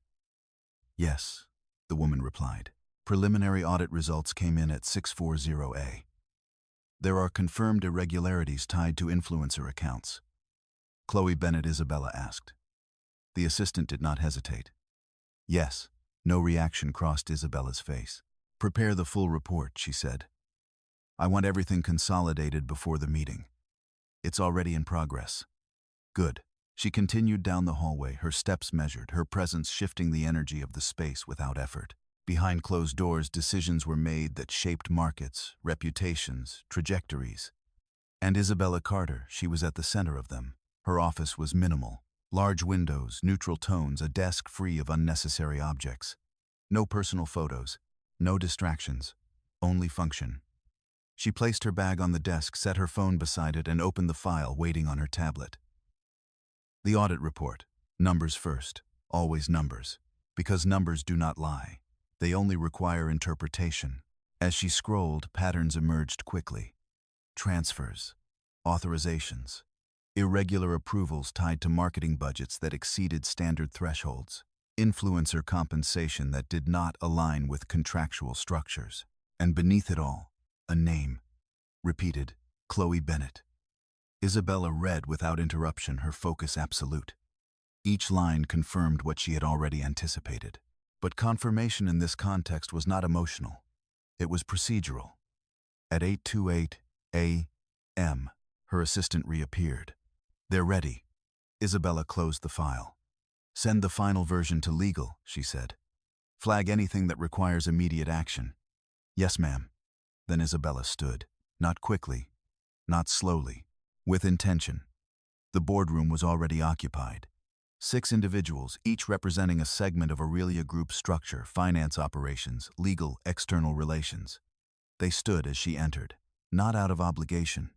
"Yes," the woman replied. "Preliminary audit results came in at 640A. There are confirmed irregularities tied to influencer accounts." "Chloe Bennett?" Isabella asked. The assistant did not hesitate. "Yes." No reaction crossed Isabella's face. "Prepare the full report," she said. "I want everything consolidated before the meeting." "It's already in progress." "Good." She continued down the hallway, her steps measured, her presence shifting the energy of the space without effort. Behind closed doors, decisions were made that shaped markets, reputations, trajectories. And Isabella Carter, she was at the center of them. Her office was minimal. Large windows, neutral tones, a desk free of unnecessary objects. No personal photos, no distractions, only function. She placed her bag on the desk, set her phone beside it, and opened the file waiting on her tablet. The audit report. Numbers first. Always numbers. Because numbers do not lie. They only require interpretation. As she scrolled, patterns emerged quickly. Transfers. Authorizations. Irregular approvals tied to marketing budgets that exceeded standard thresholds. Influencer compensation that did not align with contractual structures. And beneath it all, a name. Repeated, Chloe Bennett. Isabella read without interruption, her focus absolute. Each line confirmed what she had already anticipated. But confirmation in this context was not emotional. It was procedural. At 8:28 a.m., her assistant reappeared. "They're ready." Isabella closed the file. "Send the final version to legal," she said. "Flag anything that requires immediate action." "Yes, ma'am." Then Isabella stood. Not quickly, not slowly, with intention. The boardroom was already occupied. 6 individuals, each representing a segment of Aurelia Group structure, finance operations, legal, external relations. They stood as she entered, not out of obligation,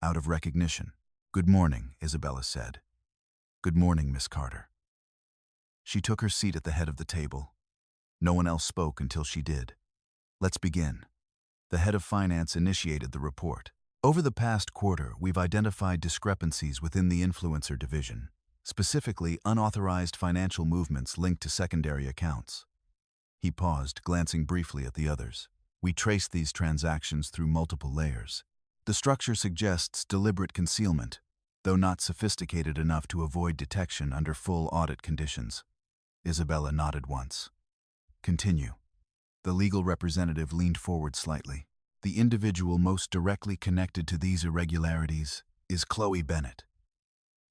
out of recognition. "Good morning," Isabella said. "Good morning, Miss Carter." She took her seat at the head of the table. No one else spoke until she did. "Let's begin." The head of finance initiated the report. "Over the past quarter, we've identified discrepancies within the influencer division, specifically unauthorized financial movements linked to secondary accounts." He paused, glancing briefly at the others. "We traced these transactions through multiple layers. The structure suggests deliberate concealment, though not sophisticated enough to avoid detection under full audit conditions." Isabella nodded once. "Continue." The legal representative leaned forward slightly. "The individual most directly connected to these irregularities is Chloe Bennett."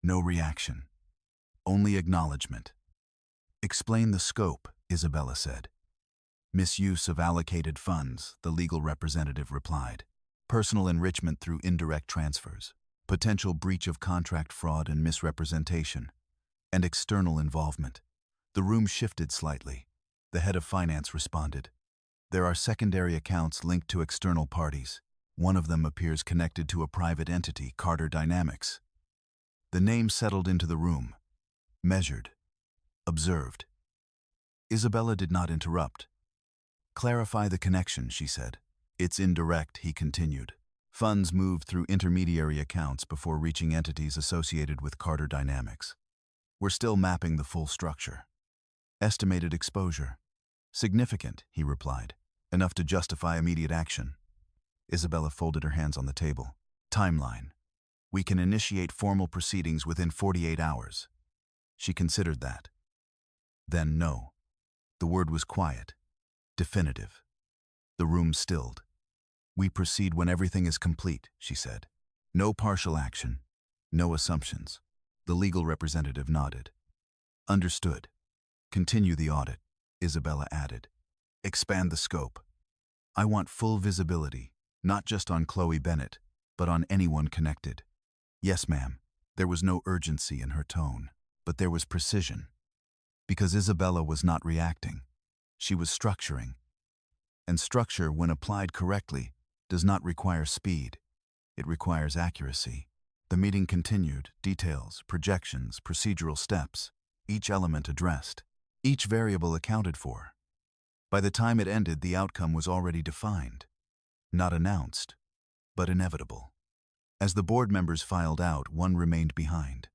No reaction. Only acknowledgement. "Explain the scope," Isabella said. "Misuse of allocated funds," the legal representative replied. "Personal enrichment through indirect transfers. Potential breach of contract fraud and misrepresentation. And external involvement." The room shifted slightly. The head of finance responded. "There are secondary accounts linked to external parties. One of them appears connected to a private entity, Carter Dynamics." The name settled into the room. Measured. Observed. Isabella did not interrupt. "Clarify the connection," she said. "It's indirect," he continued. "Funds moved through intermediary accounts before reaching entities associated with Carter Dynamics. We're still mapping the full structure. Estimated exposure. Significant, he replied. Enough to justify immediate action. Isabella folded her hands on the table. Timeline. We can initiate formal proceedings within 48 hours. She considered that. Then no. The word was quiet. Definitive. The room stilled. We proceed when everything is complete, she said. No partial action. No assumptions. The legal representative nodded. Understood. Continue the audit, Isabella added. Expand the scope. I want full visibility, not just on Chloe Bennett, but on anyone connected. Yes, ma'am. There was no urgency in her tone, but there was precision. Because Isabella was not reacting. She was structuring. And structure, when applied correctly, does not require speed. It requires accuracy. The meeting continued, details, projections, procedural steps, each element addressed, each variable accounted for. By the time it ended, the outcome was already defined. Not announced, but inevitable. As the board members filed out, one remained behind.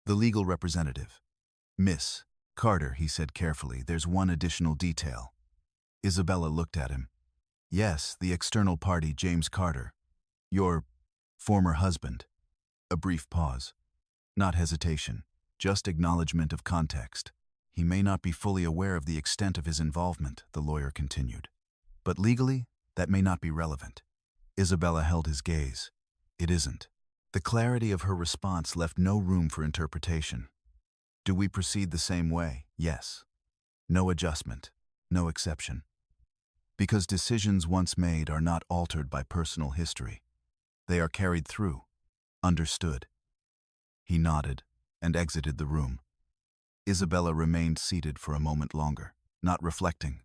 The legal representative. Miss Carter, he said carefully, there's one additional detail. Isabella looked at him. Yes, the external party, James Carter. Your former husband. A brief pause. Not hesitation, just acknowledgement of context. He may not be fully aware of the extent of his involvement, the lawyer continued. But legally, that may not be relevant. Isabella held his gaze. It isn't. The clarity of her response left no room for interpretation. Do we proceed the same way? Yes. No adjustment, no exception. Because decisions once made are not altered by personal history. They are carried through. Understood. He nodded and exited the room. Isabella remained seated for a moment longer, not reflecting,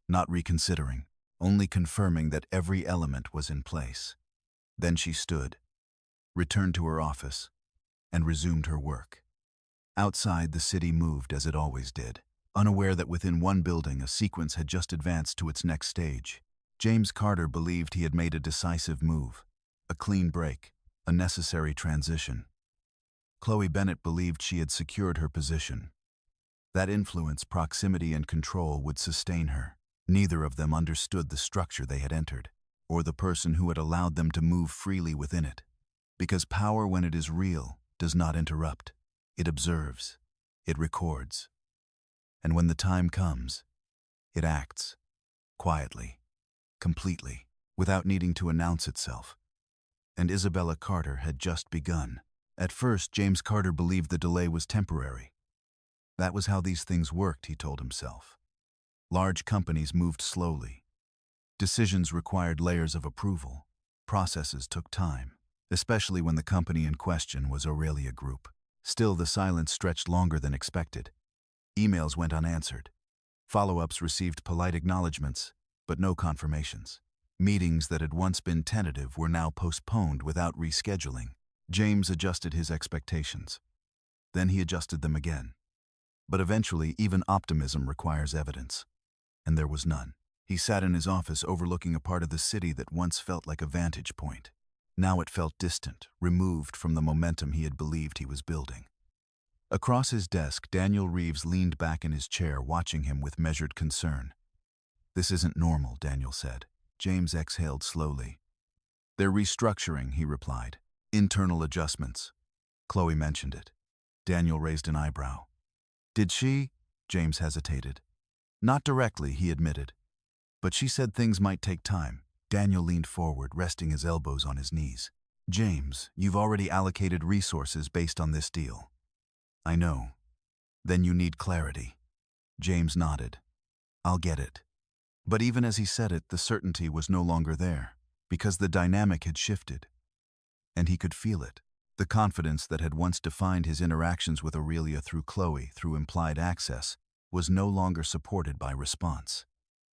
not reconsidering, only confirming that every element was in place. Then she stood, returned to her office, and resumed her work. Outside, the city moved as it always did, unaware that within one building a sequence had just advanced to its next stage. James Carter believed he had made a decisive move, a clean break, a necessary transition. Chloe Bennett believed she had secured her position. That influence, proximity, and control would sustain her. Neither of them understood the structure they had entered, or the person who had allowed them to move freely within it. Because power, when it is real, does not interrupt. It observes. It records. And when the time comes, it acts. Quietly. Completely. Without needing to announce itself. And Isabella Carter had just begun. At first, James Carter believed the delay was temporary. That was how these things worked, he told himself. Large companies moved slowly. Decisions required layers of approval. Processes took time, especially when the company in question was Aurelia Group. Still, the silence stretched longer than expected. Emails went unanswered. Follow-ups received polite acknowledgments, but no confirmations. Meetings that had once been tentative were now postponed without rescheduling. James adjusted his expectations. Then he adjusted them again. But eventually, even optimism requires evidence. And there was none. He sat in his office overlooking a part of the city that once felt like a vantage point. Now it felt distant, removed from the momentum he had believed he was building. Across his desk, Daniel Reeves leaned back in his chair, watching him with measured concern. This isn't normal, Daniel said. James exhaled slowly. They're restructuring, he replied. Internal adjustments. Chloe mentioned it. Daniel raised an eyebrow. Did she? James hesitated. Not directly, he admitted. But she said things might take time. Daniel leaned forward, resting his elbows on his knees. James, you've already allocated resources based on this deal. I know. Then you need clarity. James nodded. I'll get it. But even as he said it, the certainty was no longer there, because the dynamic had shifted. And he could feel it. The confidence that had once defined his interactions with Aurelia through Chloe, through implied access, was no longer supported by response.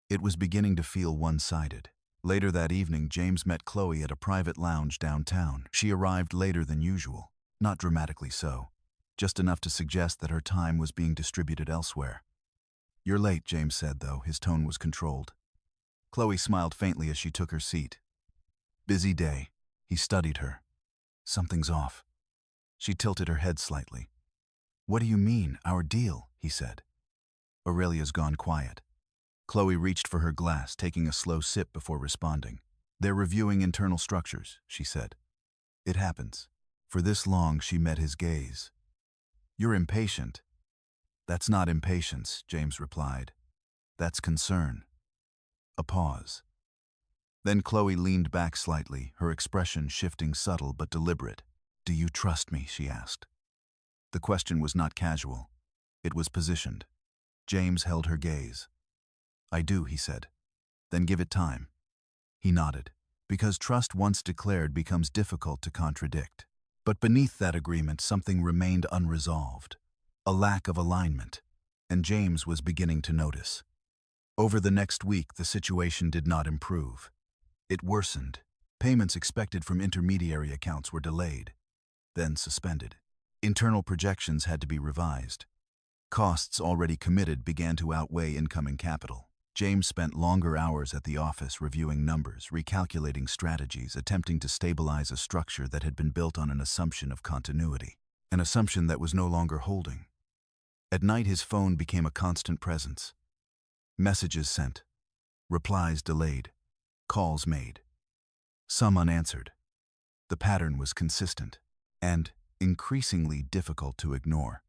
It was beginning to feel one-sided. Later that evening, James met Chloe at a private lounge downtown. She arrived later than usual, not dramatically so, just enough to suggest that her time was being distributed elsewhere. You're late, James said, though. His tone was controlled. Chloe smiled faintly as she took her seat. Busy day. He studied her. Something's off. She tilted her head slightly. "What do you mean, our deal?" he said. Aurelia's gone quiet. Chloe reached for her glass, taking a slow sip before responding. "They're reviewing internal structures," she said. "It happens." For this long, she met his gaze. "You're impatient." "That's not impatience," James replied. "That's concern." A pause. Then Chloe leaned back slightly, her expression shifting, subtle but deliberate. "Do you trust me?" she asked. The question was not casual. It was positioned. James held her gaze. "I do," he said. "Then give it time." He nodded. Because trust once declared becomes difficult to contradict. But beneath that agreement, something remained unresolved. A lack of alignment. And James was beginning to notice. Over the next week, the situation did not improve. It worsened. Payments expected from intermediary accounts were delayed, then suspended. Internal projections had to be revised. Costs already committed began to outweigh incoming capital. James spent longer hours at the office reviewing numbers, recalculating strategies, attempting to stabilize a structure that had been built on an assumption of continuity, an assumption that was no longer holding. At night, his phone became a constant presence. Messages sent, replies delayed, calls made, some unanswered. The pattern was consistent and increasingly difficult to ignore.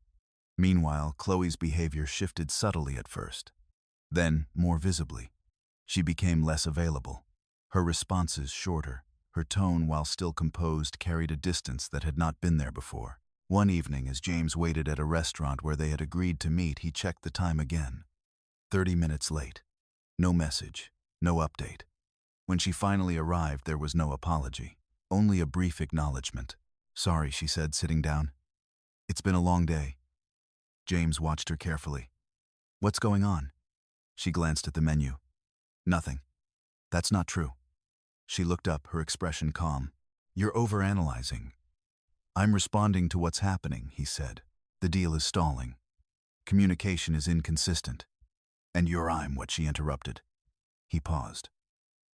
Meanwhile, Chloe's behavior shifted subtly at first. Then, more visibly, she became less available. Her responses shorter. Her tone, while still composed, carried a distance that had not been there before. One evening, as James waited at a restaurant where they had agreed to meet, he checked the time again. 30 minutes late. No message, no update. When she finally arrived, there was no apology, only a brief acknowledgement. "Sorry," she said, sitting down. "It's been a long day." James watched her carefully. "What's going on?" She glanced at the menu. "Nothing." "That's not true." She looked up, her expression calm. "You're overanalyzing." "I'm responding to what's happening," he said. "The deal is stalling. Communication is inconsistent." "And I'm what?" she interrupted. He paused.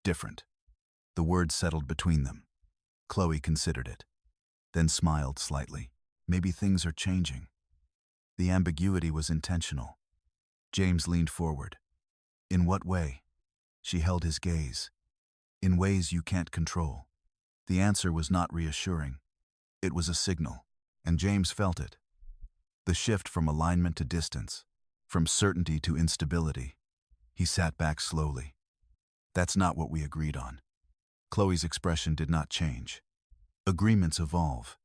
"Different." The words settled between them. Chloe considered it, then smiled slightly. Maybe things are changing. The ambiguity was intentional. James leaned forward. "In what way?" She held his gaze. "In ways you can't control." The answer was not reassuring. It was a signal, and James felt it. The shift from alignment to distance, from certainty to instability. He sat back slowly. "That's not what we agreed on." Chloe's expression did not change. "Agreements evolve.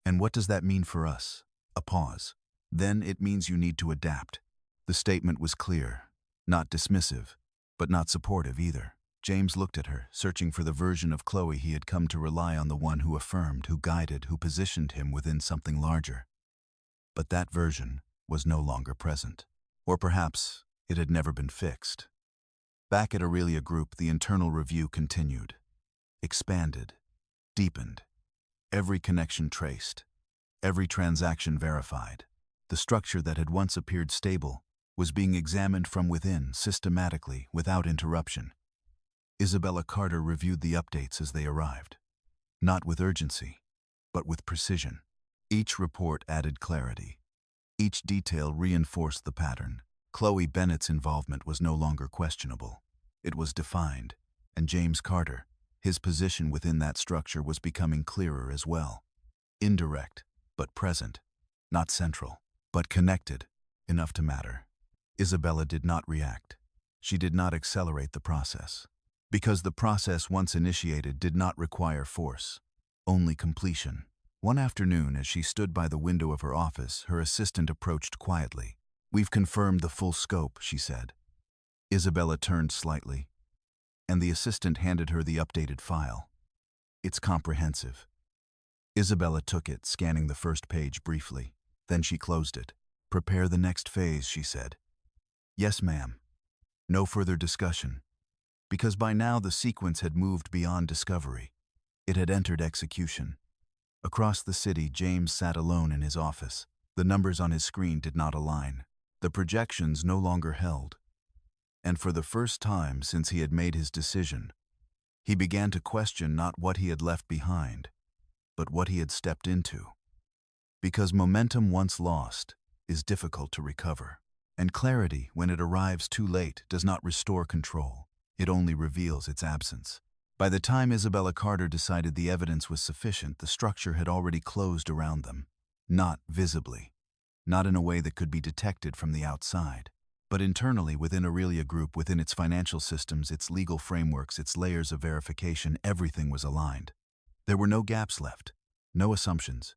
And what does that mean for us?" A pause. "Then it means you need to adapt." The statement was clear, not dismissive, but not supportive either. James looked at her, searching for the version of Chloe he had come to rely on, the one who affirmed, who guided, who positioned him within something larger. But that version was no longer present. Or perhaps it had never been fixed. Back at Aurelia Group, the internal review continued. Expanded. Deepened. Every connection traced. Every transaction verified. The structure that had once appeared stable was being examined from within, systematically, without interruption. Isabella Carter reviewed the updates as they arrived. Not with urgency, but with precision. Each report added clarity. Each detail reinforced the pattern. Chloe Bennett's involvement was no longer questionable. It was defined, and James Carter, his position within that structure, was becoming clearer as well. Indirect, but present. Not central, but connected, enough to matter. Isabella did not react. She did not accelerate the process. Because the process, once initiated, did not require force, only completion. One afternoon, as she stood by the window of her office, her assistant approached quietly. "We've confirmed the full scope," she said. Isabella turned slightly, and the assistant handed her the updated file. "It's comprehensive." Isabella took it, scanning the first page briefly. Then she closed it. "Prepare the next phase," she said. "Yes, ma'am." No further discussion. Because by now the sequence had moved beyond discovery. It had entered execution. Across the city, James sat alone in his office. The numbers on his screen did not align. The projections no longer held. And for the first time since he had made his decision, he began to question not what he had left behind, but what he had stepped into. Because momentum once lost is difficult to recover. And clarity, when it arrives too late, does not restore control. It only reveals its absence. By the time Isabella Carter decided the evidence was sufficient, the structure had already closed around them. Not visibly. Not in a way that could be detected from the outside. But internally, within Aurelia Group, within its financial systems, its legal frameworks, its layers of verification, everything was aligned. There were no gaps left. No assumptions.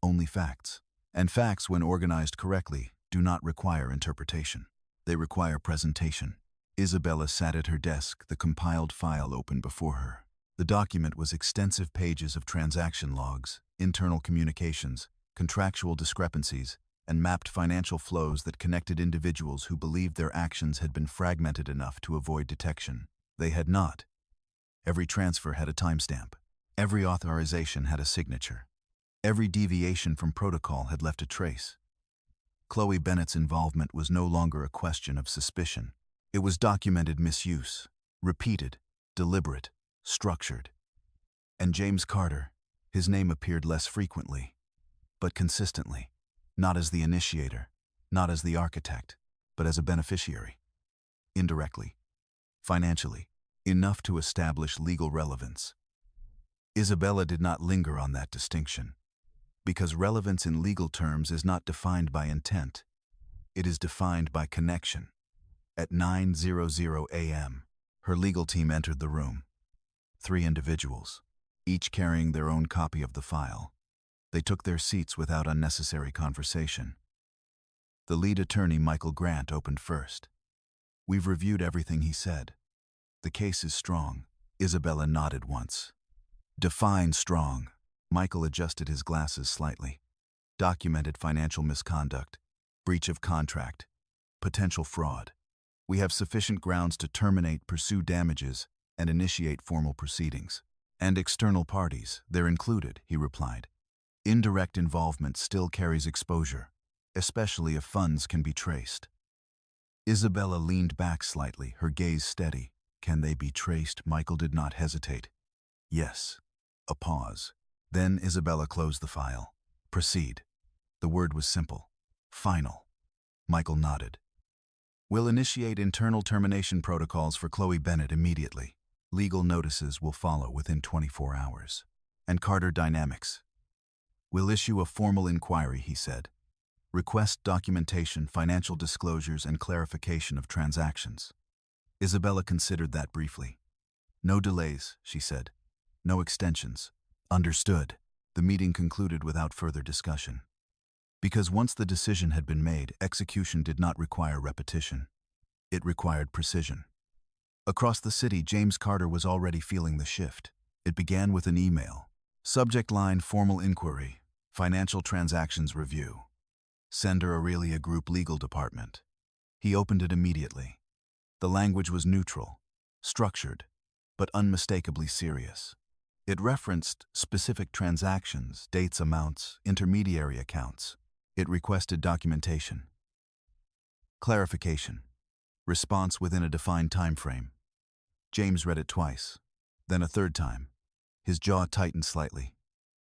Only facts. And facts, when organized correctly, do not require interpretation. They require presentation. Isabella sat at her desk, the compiled file open before her. The document was extensive pages of transaction logs, internal communications, contractual discrepancies, and mapped financial flows that connected individuals who believed their actions had been fragmented enough to avoid detection. They had not. Every transfer had a timestamp. Every authorization had a signature. Every deviation from protocol had left a trace. Chloe Bennett's involvement was no longer a question of suspicion. It was documented misuse, repeated, deliberate, structured. And James Carter, his name appeared less frequently, but consistently, not as the initiator, not as the architect, but as a beneficiary. Indirectly, financially, enough to establish legal relevance. Isabella did not linger on that distinction, because relevance in legal terms is not defined by intent. It is defined by connection. At 9:00 a.m., her legal team entered the room. 3 individuals, each carrying their own copy of the file. They took their seats without unnecessary conversation. The lead attorney, Michael Grant, opened first. "We've reviewed everything," he said. "The case is strong." Isabella nodded once. "Define strong." Michael adjusted his glasses slightly. "Documented financial misconduct, breach of contract, potential fraud. We have sufficient grounds to terminate, pursue damages, and initiate formal proceedings. And external parties, they're included," he replied. "Indirect involvement still carries exposure, especially if funds can be traced." Isabella leaned back slightly, her gaze steady. "Can they be traced?" Michael did not hesitate. "Yes." A pause. Then Isabella closed the file. "Proceed." The word was simple. Final. Michael nodded. "We'll initiate internal termination protocols for Chloe Bennett immediately. Legal notices will follow within 24 hours. And Carter Dynamics. We'll issue a formal inquiry," he said. "Request documentation, financial disclosures, and clarification of transactions." Isabella considered that briefly. "No delays," she said. "No extensions." "Understood." The meeting concluded without further discussion. Because once the decision had been made, execution did not require repetition. It required precision. Across the city, James Carter was already feeling the shift. It began with an email. Subject line: formal inquiry, financial transactions review. Sender: Aurelia Group Legal Department. He opened it immediately. The language was neutral, structured, but unmistakably serious. It referenced specific transactions, dates, amounts, intermediary accounts. It requested documentation. Clarification. Response within a defined time frame. James read it twice, then a third time. His jaw tightened slightly.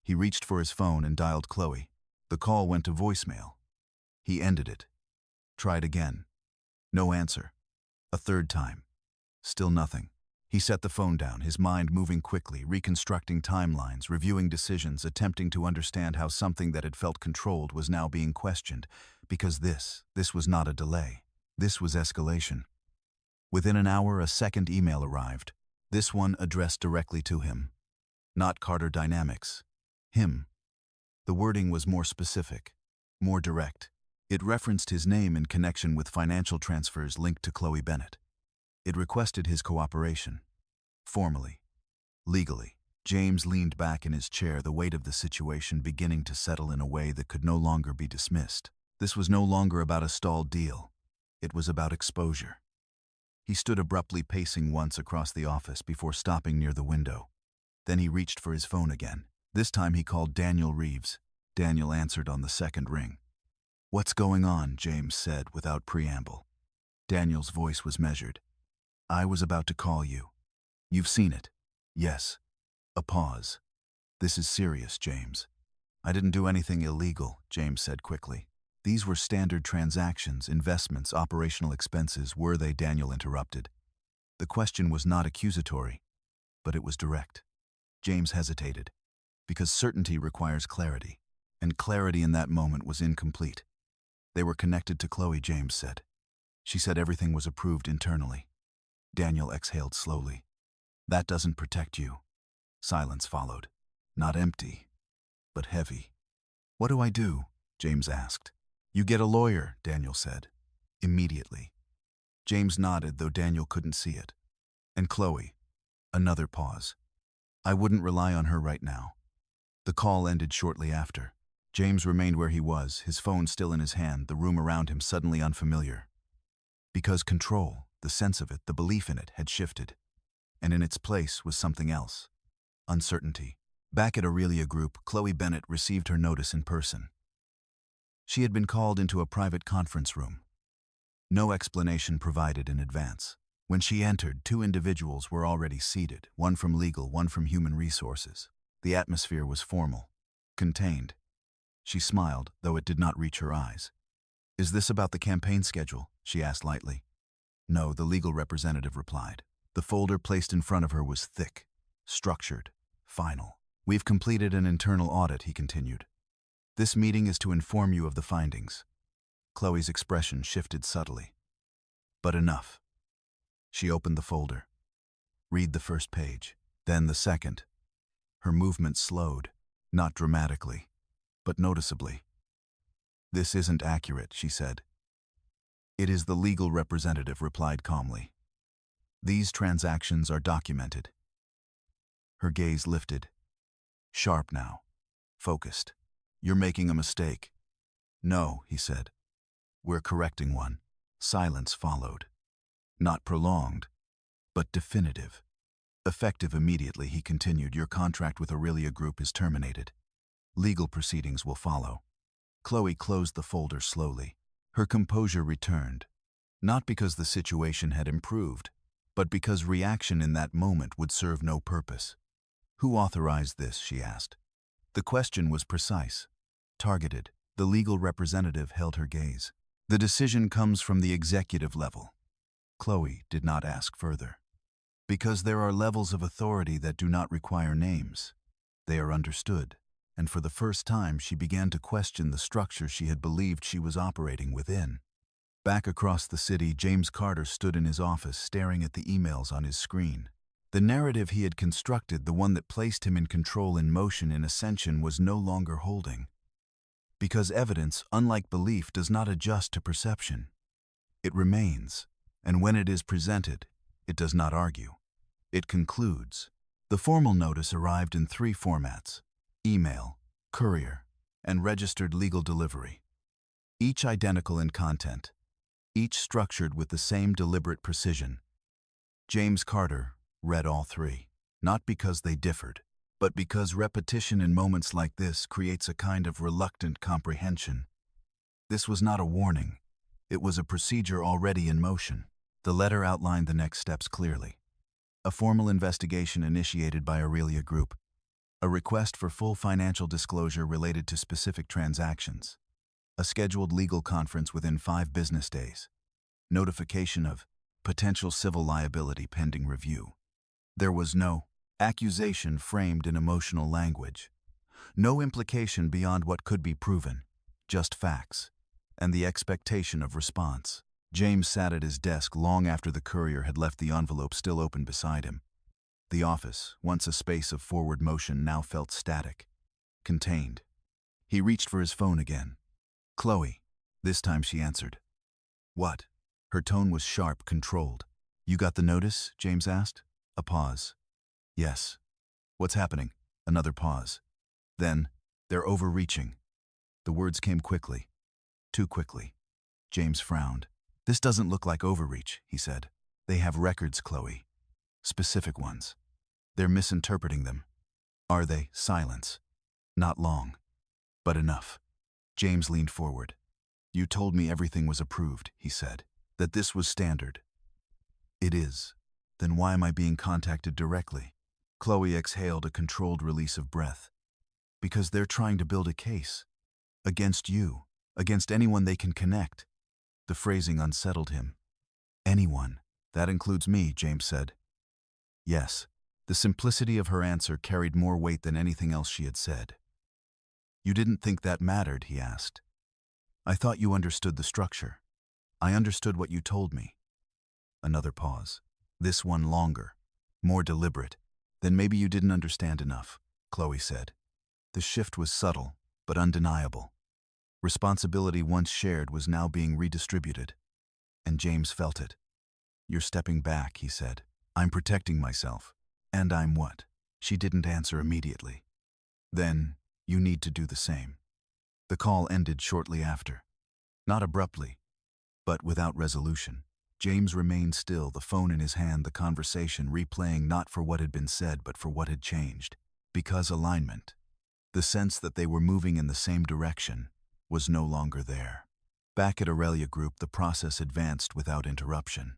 He reached for his phone and dialed Chloe. The call went to voicemail. He ended it. Tried again. No answer. A third time. Still nothing. He set the phone down, his mind moving quickly, reconstructing timelines, reviewing decisions, attempting to understand how something that had felt controlled was now being questioned. Because this was not a delay. This was escalation. Within an hour, a second email arrived. This one addressed directly to him. Not Carter Dynamics. Him. The wording was more specific, more direct. It referenced his name in connection with financial transfers linked to Chloe Bennett. It requested his cooperation. Formally. Legally. James leaned back in his chair, the weight of the situation beginning to settle in a way that could no longer be dismissed. This was no longer about a stalled deal. It was about exposure. He stood abruptly, pacing once across the office before stopping near the window. Then he reached for his phone again. This time he called Daniel Reeves. Daniel answered on the second ring. "What's going on?" James said without preamble. Daniel's voice was measured. "I was about to call you. You've seen it?" "Yes." A pause. "This is serious, James." "I didn't do anything illegal," James said quickly. These were standard transactions, investments, operational expenses, were they? Daniel interrupted. The question was not accusatory, but it was direct. James hesitated, because certainty requires clarity, and clarity in that moment was incomplete. They were connected to Chloe, James said. She said everything was approved internally. Daniel exhaled slowly. That doesn't protect you. Silence followed. Not empty, but heavy. What do I do? James asked. You get a lawyer, Daniel said. Immediately. James nodded, though Daniel couldn't see it. And Chloe. Another pause. I wouldn't rely on her right now. The call ended shortly after. James remained where he was, his phone still in his hand, the room around him suddenly unfamiliar. Because control, the sense of it, the belief in it, had shifted. And in its place was something else. Uncertainty. Back at Aurelia Group, Chloe Bennett received her notice in person. She had been called into a private conference room. No explanation provided in advance. When she entered, two individuals were already seated, one from legal, one from human resources. The atmosphere was formal, contained. She smiled, though it did not reach her eyes. Is this about the campaign schedule? She asked lightly. No, the legal representative replied. The folder placed in front of her was thick, structured, final. We've completed an internal audit, he continued. This meeting is to inform you of the findings. Chloe's expression shifted subtly. But enough. She opened the folder. Read the first page, then the second. Her movement slowed, not dramatically, but noticeably. This isn't accurate, she said. It is, the legal representative replied calmly. These transactions are documented. Her gaze lifted. Sharp now. Focused. You're making a mistake. No, he said. We're correcting one. Silence followed. Not prolonged, but definitive. Effective immediately, he continued. Your contract with Aurelia Group is terminated. Legal proceedings will follow. Chloe closed the folder slowly. Her composure returned, not because the situation had improved, but because reaction in that moment would serve no purpose. Who authorized this? She asked. The question was precise, targeted. The legal representative held her gaze. The decision comes from the executive level. Chloe did not ask further. Because there are levels of authority that do not require names. They are understood, and for the first time she began to question the structure she had believed she was operating within. Back across the city, James Carter stood in his office staring at the emails on his screen. The narrative he had constructed, the one that placed him in control in motion in ascension, was no longer holding. Because evidence, unlike belief, does not adjust to perception. It remains, and when it is presented, it does not argue. It concludes. The formal notice arrived in 3 formats: email, courier, and registered legal delivery. Each identical in content, each structured with the same deliberate precision. James Carter read all 3, not because they differed, but because repetition in moments like this creates a kind of reluctant comprehension. This was not a warning. It was a procedure already in motion. The letter outlined the next steps clearly. A formal investigation initiated by Aurelia Group. A request for full financial disclosure related to specific transactions. A scheduled legal conference within 5 business days. Notification of potential civil liability pending review. There was no accusation framed in emotional language. No implication beyond what could be proven. Just facts. And the expectation of response. James sat at his desk long after the courier had left, the envelope still open beside him. The office, once a space of forward motion, now felt static, contained. He reached for his phone again. Chloe. This time she answered. What? Her tone was sharp, controlled. You got the notice? James asked. A pause. Yes. What's happening? Another pause. Then, they're overreaching. The words came quickly. Too quickly. James frowned. This doesn't look like overreach, he said. They have records, Chloe. Specific ones. They're misinterpreting them. Are they? Silence. Not long. But enough. James leaned forward. You told me everything was approved, he said. That this was standard. It is. Then why am I being contacted directly? Chloe exhaled a controlled release of breath. Because they're trying to build a case. Against you. Against anyone they can connect. The phrasing unsettled him. Anyone. That includes me, James said. Yes. The simplicity of her answer carried more weight than anything else she had said. You didn't think that mattered, he asked. I thought you understood the structure. I understood what you told me. Another pause. This one longer, more deliberate. Then maybe you didn't understand enough, Chloe said. The shift was subtle, but undeniable. Responsibility once shared was now being redistributed. And James felt it. You're stepping back, he said. I'm protecting myself. And I'm what? She didn't answer immediately. Then, you need to do the same. The call ended shortly after. Not abruptly, but without resolution. James remained still, the phone in his hand, the conversation replaying not for what had been said but for what had changed. Because alignment, the sense that they were moving in the same direction, was no longer there. Back at Aurelia Group, the process advanced without interruption.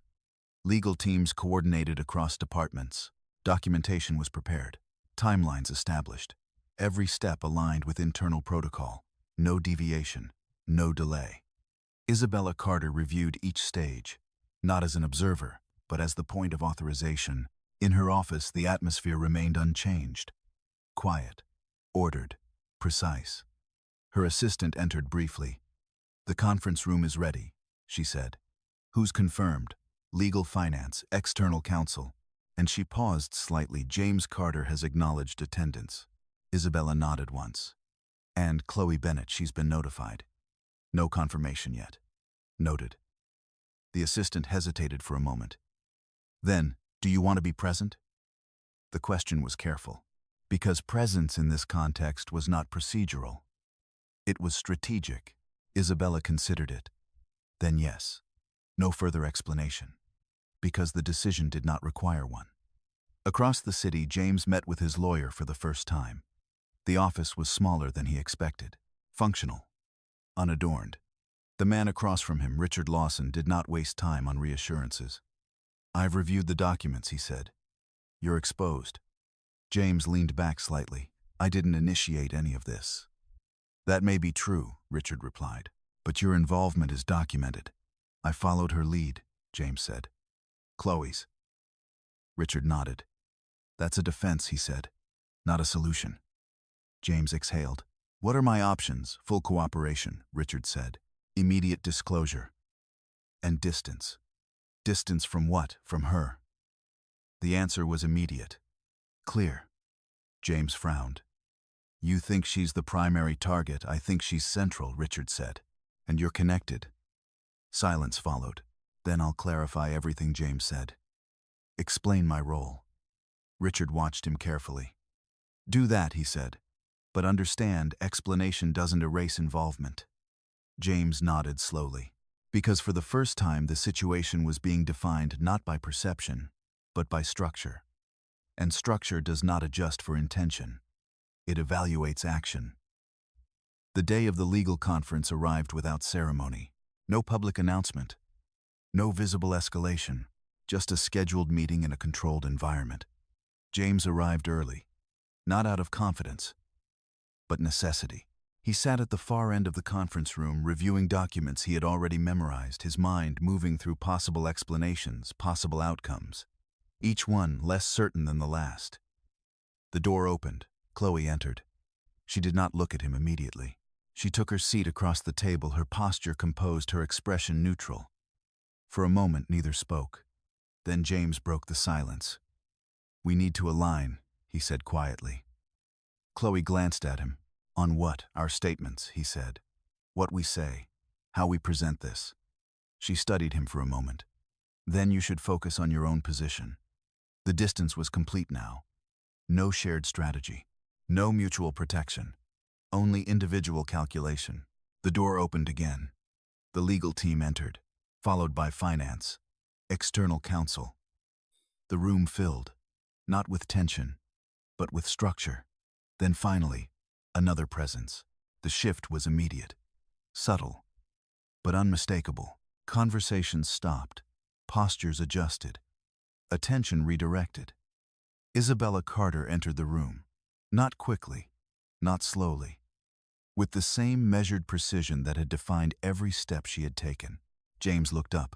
Legal teams coordinated across departments. Documentation was prepared. Timelines established. Every step aligned with internal protocol. No deviation. No delay. Isabella Carter reviewed each stage, not as an observer, but as the point of authorization. In her office, the atmosphere remained unchanged. Quiet, ordered, precise. Her assistant entered briefly. The conference room is ready, she said. Who's confirmed? Legal, finance, external counsel. And she paused slightly. James Carter has acknowledged attendance. Isabella nodded once. And Chloe Bennett, she's been notified. No confirmation yet. Noted. The assistant hesitated for a moment. Then, do you want to be present? The question was careful, because presence in this context was not procedural. It was strategic. Isabella considered it. Then yes. No further explanation. Because the decision did not require one. Across the city, James met with his lawyer for the first time. The office was smaller than he expected. Functional. Unadorned. The man across from him, Richard Lawson, did not waste time on reassurances. I've reviewed the documents, he said. You're exposed. James leaned back slightly. I didn't initiate any of this. That may be true, Richard replied, but your involvement is documented. I followed her lead, James said. Chloe's. Richard nodded. That's a defense, he said, not a solution. James exhaled. What are my options? Full cooperation, Richard said. Immediate disclosure. And distance. Distance from what? From her. The answer was immediate. Clear. James frowned. You think she's the primary target. I think she's central, Richard said. And you're connected. Silence followed. Then I'll clarify everything, James said. Explain my role. Richard watched him carefully. Do that, he said. But understand, explanation doesn't erase involvement. James nodded slowly. Because for the first time, the situation was being defined not by perception, but by structure. And structure does not adjust for intention. It evaluates action. The day of the legal conference arrived without ceremony. No public announcement. No visible escalation. Just a scheduled meeting in a controlled environment. James arrived early. Not out of confidence, but necessity. He sat at the far end of the conference room, reviewing documents he had already memorized, his mind moving through possible explanations, possible outcomes, each one less certain than the last. The door opened. Chloe entered. She did not look at him immediately. She took her seat across the table, her posture composed, her expression neutral. For a moment, neither spoke. Then James broke the silence. We need to align, he said quietly. Chloe glanced at him. On what? Our statements, he said. What we say. How we present this. She studied him for a moment. Then you should focus on your own position. The distance was complete now. No shared strategy. No mutual protection. Only individual calculation. The door opened again. The legal team entered, followed by finance, external counsel. The room filled, not with tension, but with structure. Then finally, another presence. The shift was immediate, subtle, but unmistakable. Conversations stopped, postures adjusted, attention redirected. Isabella Carter entered the room, not quickly, not slowly, with the same measured precision that had defined every step she had taken. James looked up.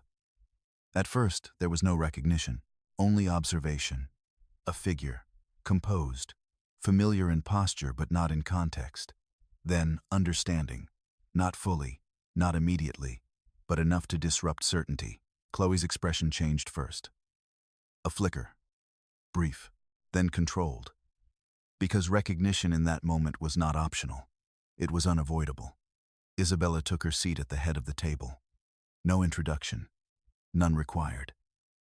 At first, there was no recognition, only observation. A figure, composed, familiar in posture but not in context. Then, understanding, not fully, not immediately, but enough to disrupt certainty. Chloe's expression changed first. A flicker, brief, then controlled. Because recognition in that moment was not optional. It was unavoidable. Isabella took her seat at the head of the table. No introduction. None required.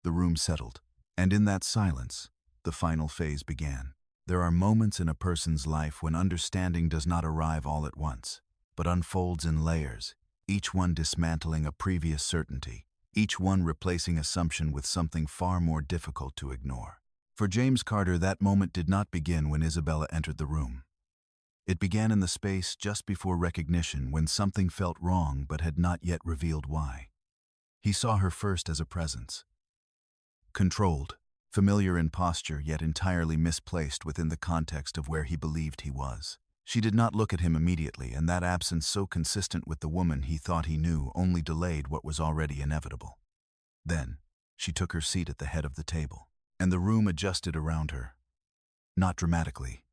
The room settled. And in that silence, the final phase began. There are moments in a person's life when understanding does not arrive all at once, but unfolds in layers, each one dismantling a previous certainty, each one replacing assumption with something far more difficult to ignore. For James Carter, that moment did not begin when Isabella entered the room. It began in the space just before recognition, when something felt wrong but had not yet revealed why. He saw her first as a presence. Controlled, familiar in posture yet entirely misplaced within the context of where he believed he was. She did not look at him immediately, and that absence, so consistent with the woman he thought he knew, only delayed what was already inevitable. Then, she took her seat at the head of the table, and the room adjusted around her. Not dramatically,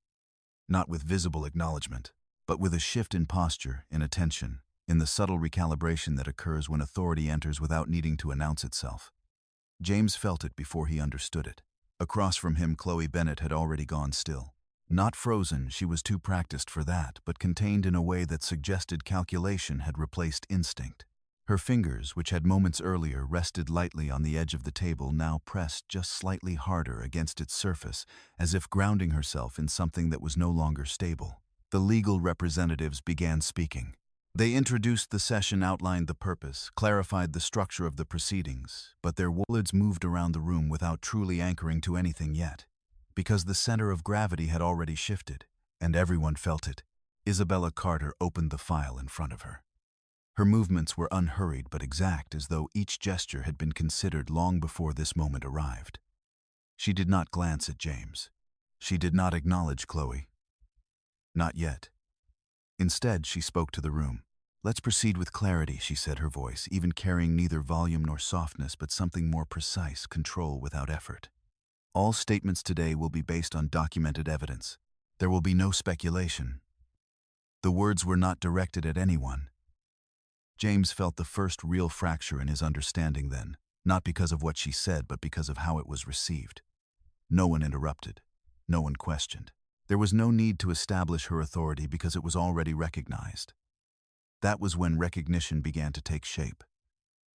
not with visible acknowledgement, but with a shift in posture, in attention, in the subtle recalibration that occurs when authority enters without needing to announce itself. James felt it before he understood it. Across from him, Chloe Bennet had already gone still. Not frozen, she was too practiced for that, but contained in a way that suggested calculation had replaced instinct. Her fingers, which had moments earlier rested lightly on the edge of the table, now pressed just slightly harder against its surface, as if grounding herself in something that was no longer stable. The legal representatives began speaking. They introduced the session, outlined the purpose, clarified the structure of the proceedings, but their words moved around the room without truly anchoring to anything yet, because the center of gravity had already shifted, and everyone felt it. Isabella Carter opened the file in front of her. Her movements were unhurried but exact, as though each gesture had been considered long before this moment arrived. She did not glance at James. She did not acknowledge Chloe. Not yet. Instead, she spoke to the room. "Let's proceed with clarity," she said, her voice even carrying neither volume nor softness, but something more precise, control without effort. "All statements today will be based on documented evidence. There will be no speculation." The words were not directed at anyone. James felt the first real fracture in his understanding then, not because of what she said, but because of how it was received. No one interrupted. No one questioned. There was no need to establish her authority because it was already recognized. That was when recognition began to take shape.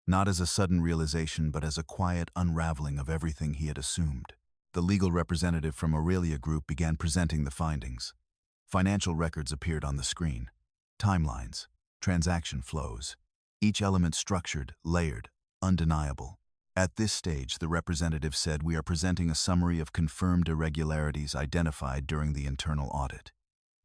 Not as a sudden realization, but as a quiet unraveling of everything he had assumed. The legal representative from Aurelia Group began presenting the findings. Financial records appeared on the screen. Timelines, transaction flows. Each element structured, layered, undeniable. At this stage, the representative said, "We are presenting a summary of confirmed irregularities identified during the internal audit.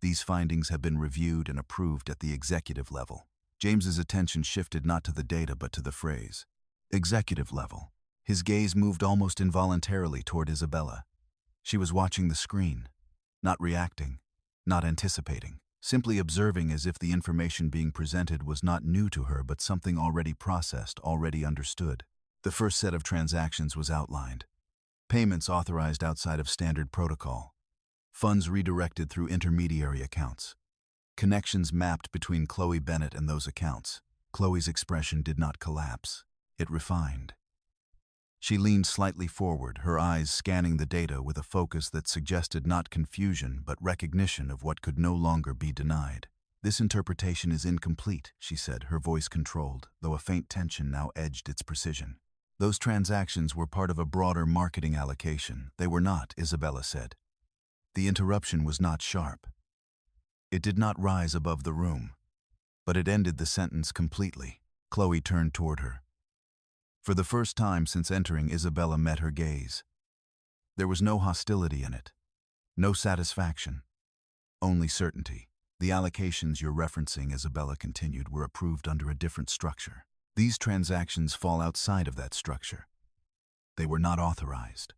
These findings have been reviewed and approved at the executive level." James's attention shifted not to the data but to the phrase, executive level. His gaze moved almost involuntarily toward Isabella. She was watching the screen, not reacting, not anticipating, simply observing, as if the information being presented was not new to her but something already processed, already understood. The first set of transactions was outlined. Payments authorized outside of standard protocol. Funds redirected through intermediary accounts. Connections mapped between Chloe Bennet and those accounts. Chloe's expression did not collapse. It refined. She leaned slightly forward, her eyes scanning the data with a focus that suggested not confusion but recognition of what could no longer be denied. "This interpretation is incomplete," she said, her voice controlled, though a faint tension now edged its precision. "Those transactions were part of a broader marketing allocation. They were not," Isabella said. The interruption was not sharp. It did not rise above the room, but it ended the sentence completely. Chloe turned toward her. For the first time since entering, Isabella met her gaze. There was no hostility in it, no satisfaction, only certainty. "The allocations you're referencing," Isabella continued, "were approved under a different structure. These transactions fall outside of that structure. They were not authorized."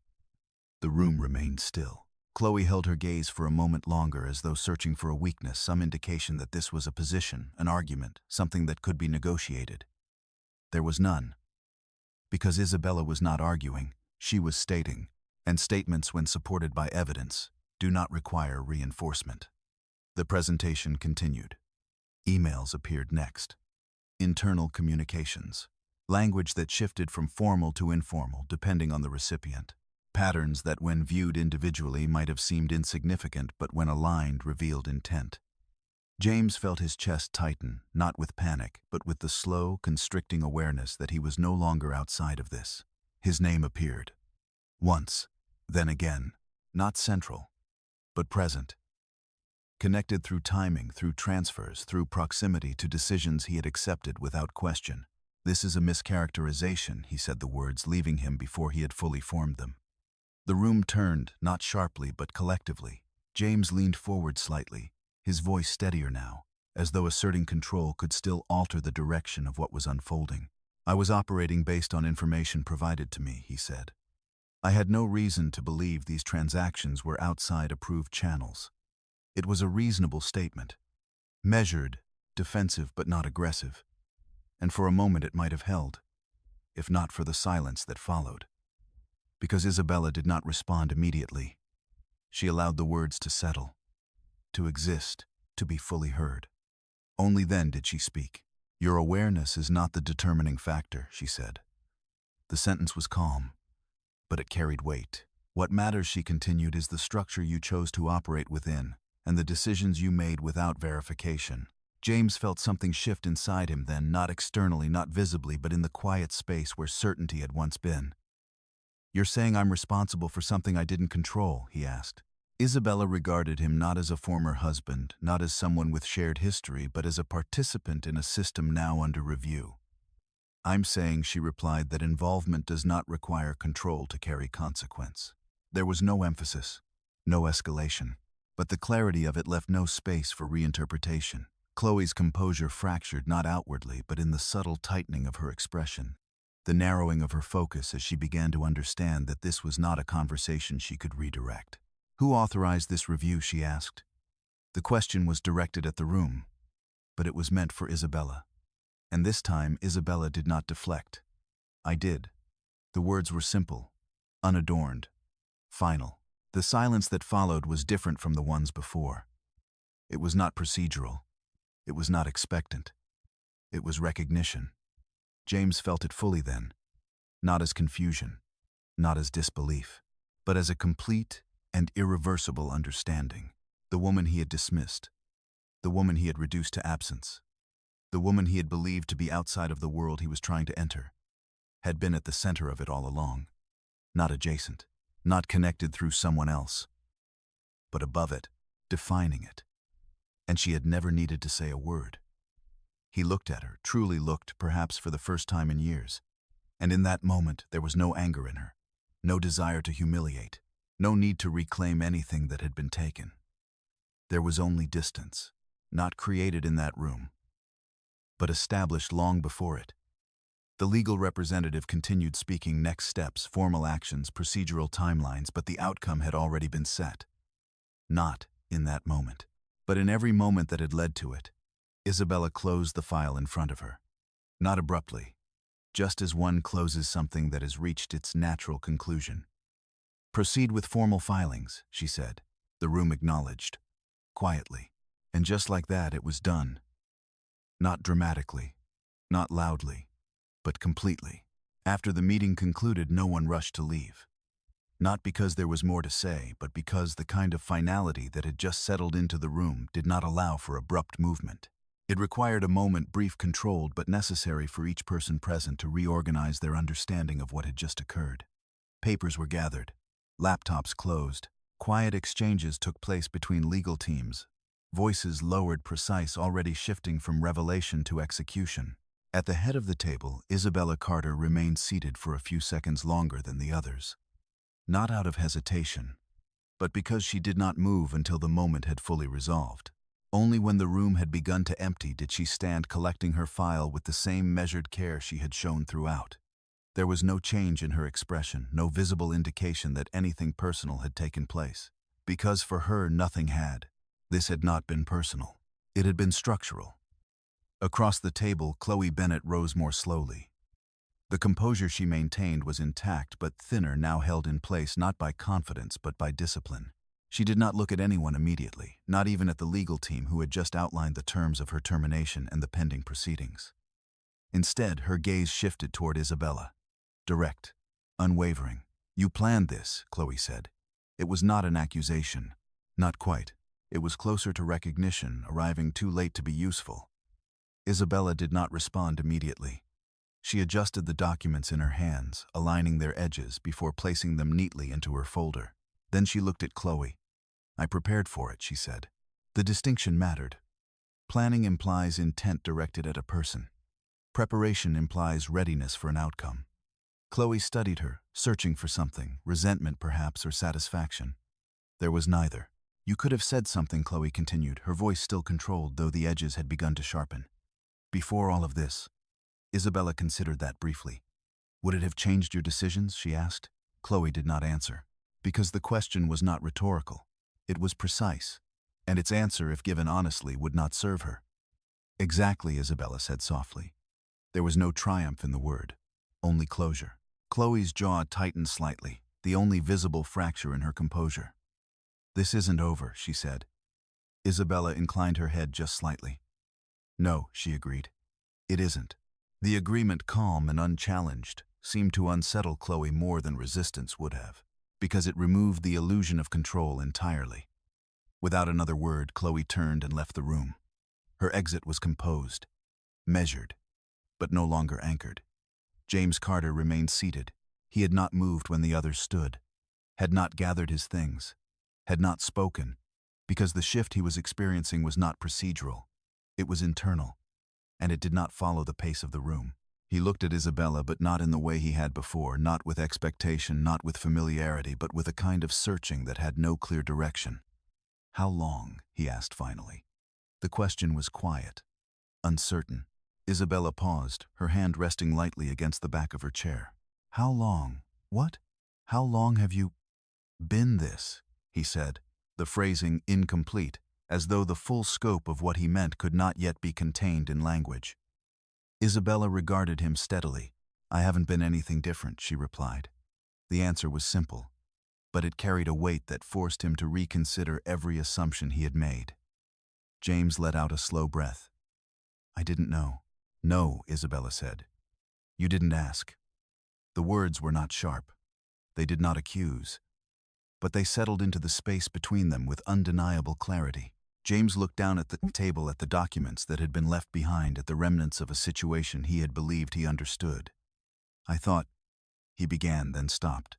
The room remained still. Chloe held her gaze for a moment longer as though searching for a weakness, some indication that this was a position, an argument, something that could be negotiated. There was none. Because Isabella was not arguing, she was stating, and statements, when supported by evidence, do not require reinforcement. The presentation continued. Emails appeared next. Internal communications. Language that shifted from formal to informal depending on the recipient. Patterns that, when viewed individually, might have seemed insignificant, but when aligned, revealed intent. James felt his chest tighten, not with panic, but with the slow, constricting awareness that he was no longer outside of this. His name appeared. Once, then again, not central, but present. Connected through timing, through transfers, through proximity to decisions he had accepted without question. "This is a mischaracterization," he said the words, leaving him before he had fully formed them. The room turned, not sharply but collectively. James leaned forward slightly, his voice steadier now, as though asserting control could still alter the direction of what was unfolding. "I was operating based on information provided to me," he said. "I had no reason to believe these transactions were outside approved channels. It was a reasonable statement. Measured, defensive but not aggressive. And for a moment it might have held, if not for the silence that followed. Because Isabella did not respond immediately. She allowed the words to settle, to exist, to be fully heard. Only then did she speak. "Your awareness is not the determining factor," she said. The sentence was calm, but it carried weight. "What matters," she continued, "is the structure you chose to operate within, and the decisions you made without verification." James felt something shift inside him then, not externally, not visibly, but in the quiet space where certainty had once been. "You're saying I'm responsible for something I didn't control?" he asked. Isabella regarded him not as a former husband, not as someone with shared history, but as a participant in a system now under review. "I'm saying," she replied, "that involvement does not require control to carry consequence." There was no emphasis, no escalation, but the clarity of it left no space for reinterpretation. Chloe's composure fractured not outwardly, but in the subtle tightening of her expression, the narrowing of her focus as she began to understand that this was not a conversation she could redirect. "Who authorized this review?" she asked. The question was directed at the room, but it was meant for Isabella. And this time Isabella did not deflect. "I did." The words were simple, unadorned, final. The silence that followed was different from the ones before. It was not procedural. It was not expectant. It was recognition. James felt it fully then, not as confusion, not as disbelief, but as a complete and irreversible understanding. The woman he had dismissed, the woman he had reduced to absence, the woman he had believed to be outside of the world he was trying to enter, had been at the center of it all along, not adjacent, not connected through someone else, but above it, defining it. And she had never needed to say a word. He looked at her, truly looked, perhaps for the first time in years. And in that moment, there was no anger in her, no desire to humiliate, no need to reclaim anything that had been taken. There was only distance, not created in that room, but established long before it. The legal representative continued speaking. Next steps, formal actions, procedural timelines, but the outcome had already been set. Not in that moment, but in every moment that had led to it. Isabella closed the file in front of her. Not abruptly, just as one closes something that has reached its natural conclusion. "Proceed with formal filings," she said. The room acknowledged, quietly. And just like that, it was done. Not dramatically, not loudly, but completely. After the meeting concluded, no one rushed to leave. Not because there was more to say, but because the kind of finality that had just settled into the room did not allow for abrupt movement. It required a moment, brief, controlled, but necessary for each person present to reorganize their understanding of what had just occurred. Papers were gathered, laptops closed, quiet exchanges took place between legal teams, voices lowered, precise, already shifting from revelation to execution. At the head of the table, Isabella Carter remained seated for a few seconds longer than the others. Not out of hesitation, but because she did not move until the moment had fully resolved. Only when the room had begun to empty did she stand, collecting her file with the same measured care she had shown throughout. There was no change in her expression, no visible indication that anything personal had taken place. Because for her, nothing had. This had not been personal. It had been structural. Across the table, Chloe Bennet rose more slowly. The composure she maintained was intact but thinner, now held in place not by confidence but by discipline. She did not look at anyone immediately, not even at the legal team who had just outlined the terms of her termination and the pending proceedings. Instead, her gaze shifted toward Isabella. Direct, unwavering. "You planned this," Chloe said. It was not an accusation. Not quite. It was closer to recognition, arriving too late to be useful. Isabella did not respond immediately. She adjusted the documents in her hands, aligning their edges before placing them neatly into her folder. Then she looked at Chloe. "I prepared for it," she said. The distinction mattered. Planning implies intent directed at a person. Preparation implies readiness for an outcome. Chloe studied her, searching for something, resentment perhaps, or satisfaction. There was neither. "You could have said something," Chloe continued, her voice still controlled, though the edges had begun to sharpen. "Before all of this." Isabella considered that briefly. "Would it have changed your decisions?" she asked. Chloe did not answer, because the question was not rhetorical. It was precise, and its answer, if given honestly, would not serve her. "Exactly," Isabella said softly. There was no triumph in the word, only closure. Chloe's jaw tightened slightly, the only visible fracture in her composure. "This isn't over," she said. Isabella inclined her head just slightly. "No," she agreed. "It isn't." The agreement, calm and unchallenged, seemed to unsettle Chloe more than resistance would have, because it removed the illusion of control entirely. Without another word, Chloe turned and left the room. Her exit was composed, measured, but no longer anchored. James Carter remained seated. He had not moved when the others stood, had not gathered his things, had not spoken, because the shift he was experiencing was not procedural. It was internal, and it did not follow the pace of the room. He looked at Isabella, but not in the way he had before, not with expectation, not with familiarity, but with a kind of searching that had no clear direction. "How long?" he asked finally. The question was quiet, uncertain. Isabella paused, her hand resting lightly against the back of her chair. "How long? What? How long have you been this?" he said, the phrasing incomplete, as though the full scope of what he meant could not yet be contained in language. Isabella regarded him steadily. "I haven't been anything different," she replied. The answer was simple, but it carried a weight that forced him to reconsider every assumption he had made. James let out a slow breath. "I didn't know." "No," Isabella said. "You didn't ask." The words were not sharp. They did not accuse. But they settled into the space between them with undeniable clarity. James looked down at the table, at the documents that had been left behind, at the remnants of a situation he had believed he understood. "I thought," he began, then stopped.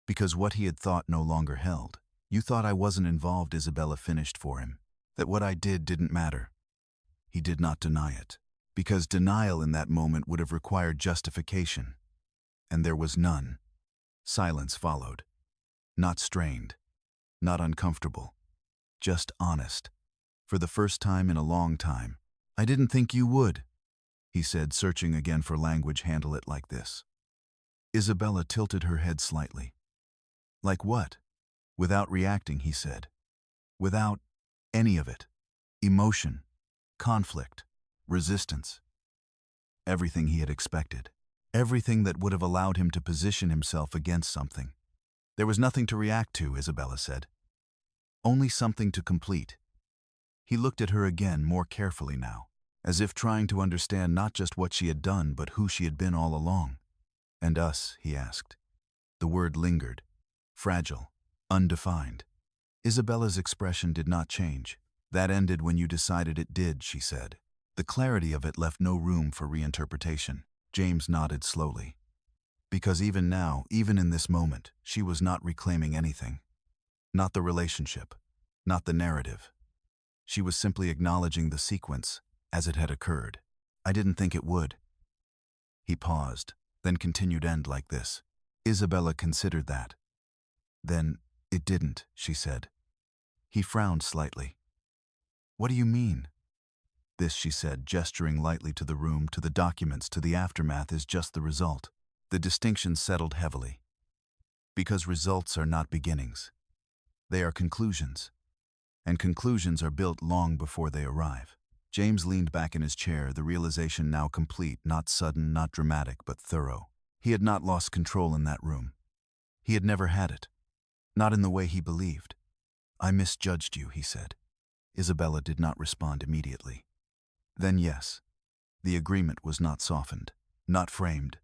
Because what he had thought no longer held. "You thought I wasn't involved," Isabella finished for him. "That what I did didn't matter." He did not deny it, because denial in that moment would have required justification. And there was none. Silence followed. Not strained, not uncomfortable, just honest. For the first time in a long time. "I didn't think you would," he said, searching again for language. "Handle it like this." Isabella tilted her head slightly. "Like what?" "Without reacting," he said. "Without any of it. Emotion, conflict, resistance." Everything he had expected. Everything that would have allowed him to position himself against something. "There was nothing to react to," Isabella said. "Only something to complete." He looked at her again, more carefully now, as if trying to understand not just what she had done, but who she had been all along. "And us?" he asked. The word lingered, fragile, undefined. Isabella's expression did not change. "That ended when you decided it did," she said. The clarity of it left no room for reinterpretation. James nodded slowly. Because even now, even in this moment, she was not reclaiming anything. Not the relationship, not the narrative. She was simply acknowledging the sequence as it had occurred. "I didn't think it would." He paused, then continued, "End like this." Isabella considered that. "Then it didn't," she said. He frowned slightly. "What do you mean?" "This," she said, gesturing lightly to the room, to the documents, to the aftermath, "is just the result." The distinction settled heavily. Because results are not beginnings. They are conclusions. And conclusions are built long before they arrive. James leaned back in his chair, the realization now complete, not sudden, not dramatic, but thorough. He had not lost control in that room. He had never had it. Not in the way he believed. "I misjudged you," he said. Isabella did not respond immediately. Then yes, the agreement was not softened, not framed,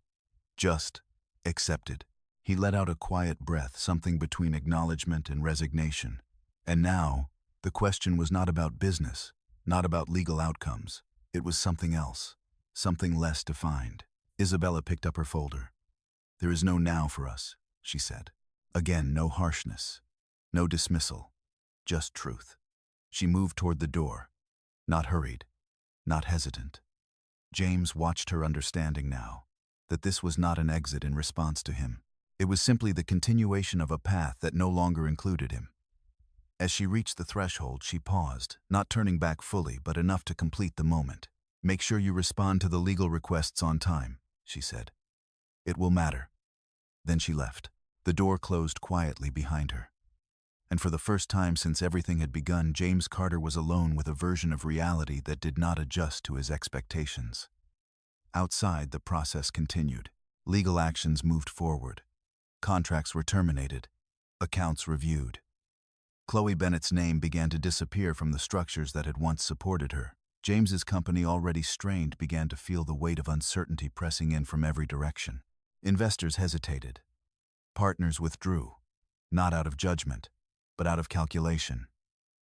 just accepted. He let out a quiet breath, something between acknowledgement and resignation. And now, the question was not about business, not about legal outcomes. It was something else, something less defined. Isabella picked up her folder. "There is no now for us," she said. Again, no harshness, no dismissal, just truth. She moved toward the door, not hurried, not hesitant. James watched her, understanding now that this was not an exit in response to him. It was simply the continuation of a path that no longer included him. As she reached the threshold, she paused, not turning back fully, but enough to complete the moment. "Make sure you respond to the legal requests on time," she said. "It will matter." Then she left. The door closed quietly behind her. And for the first time since everything had begun, James Carter was alone with a version of reality that did not adjust to his expectations. Outside, the process continued. Legal actions moved forward. Contracts were terminated. Accounts reviewed. Chloe Bennett's name began to disappear from the structures that had once supported her. James's company, already strained, began to feel the weight of uncertainty pressing in from every direction. Investors hesitated. Partners withdrew, not out of judgment, but out of calculation.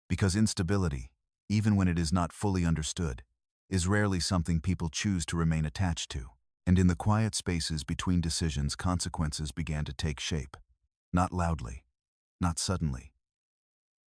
Because instability, even when it is not fully understood, is rarely something people choose to remain attached to. And in the quiet spaces between decisions, consequences began to take shape. Not loudly, not suddenly,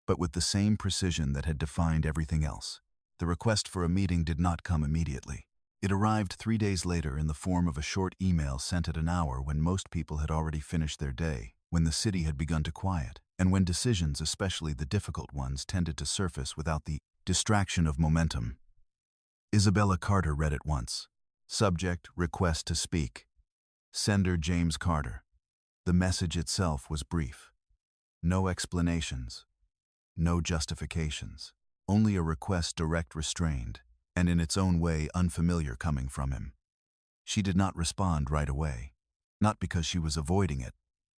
but with the same precision that had defined everything else. The request for a meeting did not come immediately. It arrived 3 days later in the form of a short email sent at an hour when most people had already finished their day, when the city had begun to quiet, and when decisions, especially the difficult ones, tended to surface without the distraction of momentum. Isabella Carter read it once. Subject: request to speak. Sender: James Carter. The message itself was brief. No explanations. No justifications. Only a request, direct, restrained, and in its own way unfamiliar coming from him. She did not respond right away. Not because she was avoiding it,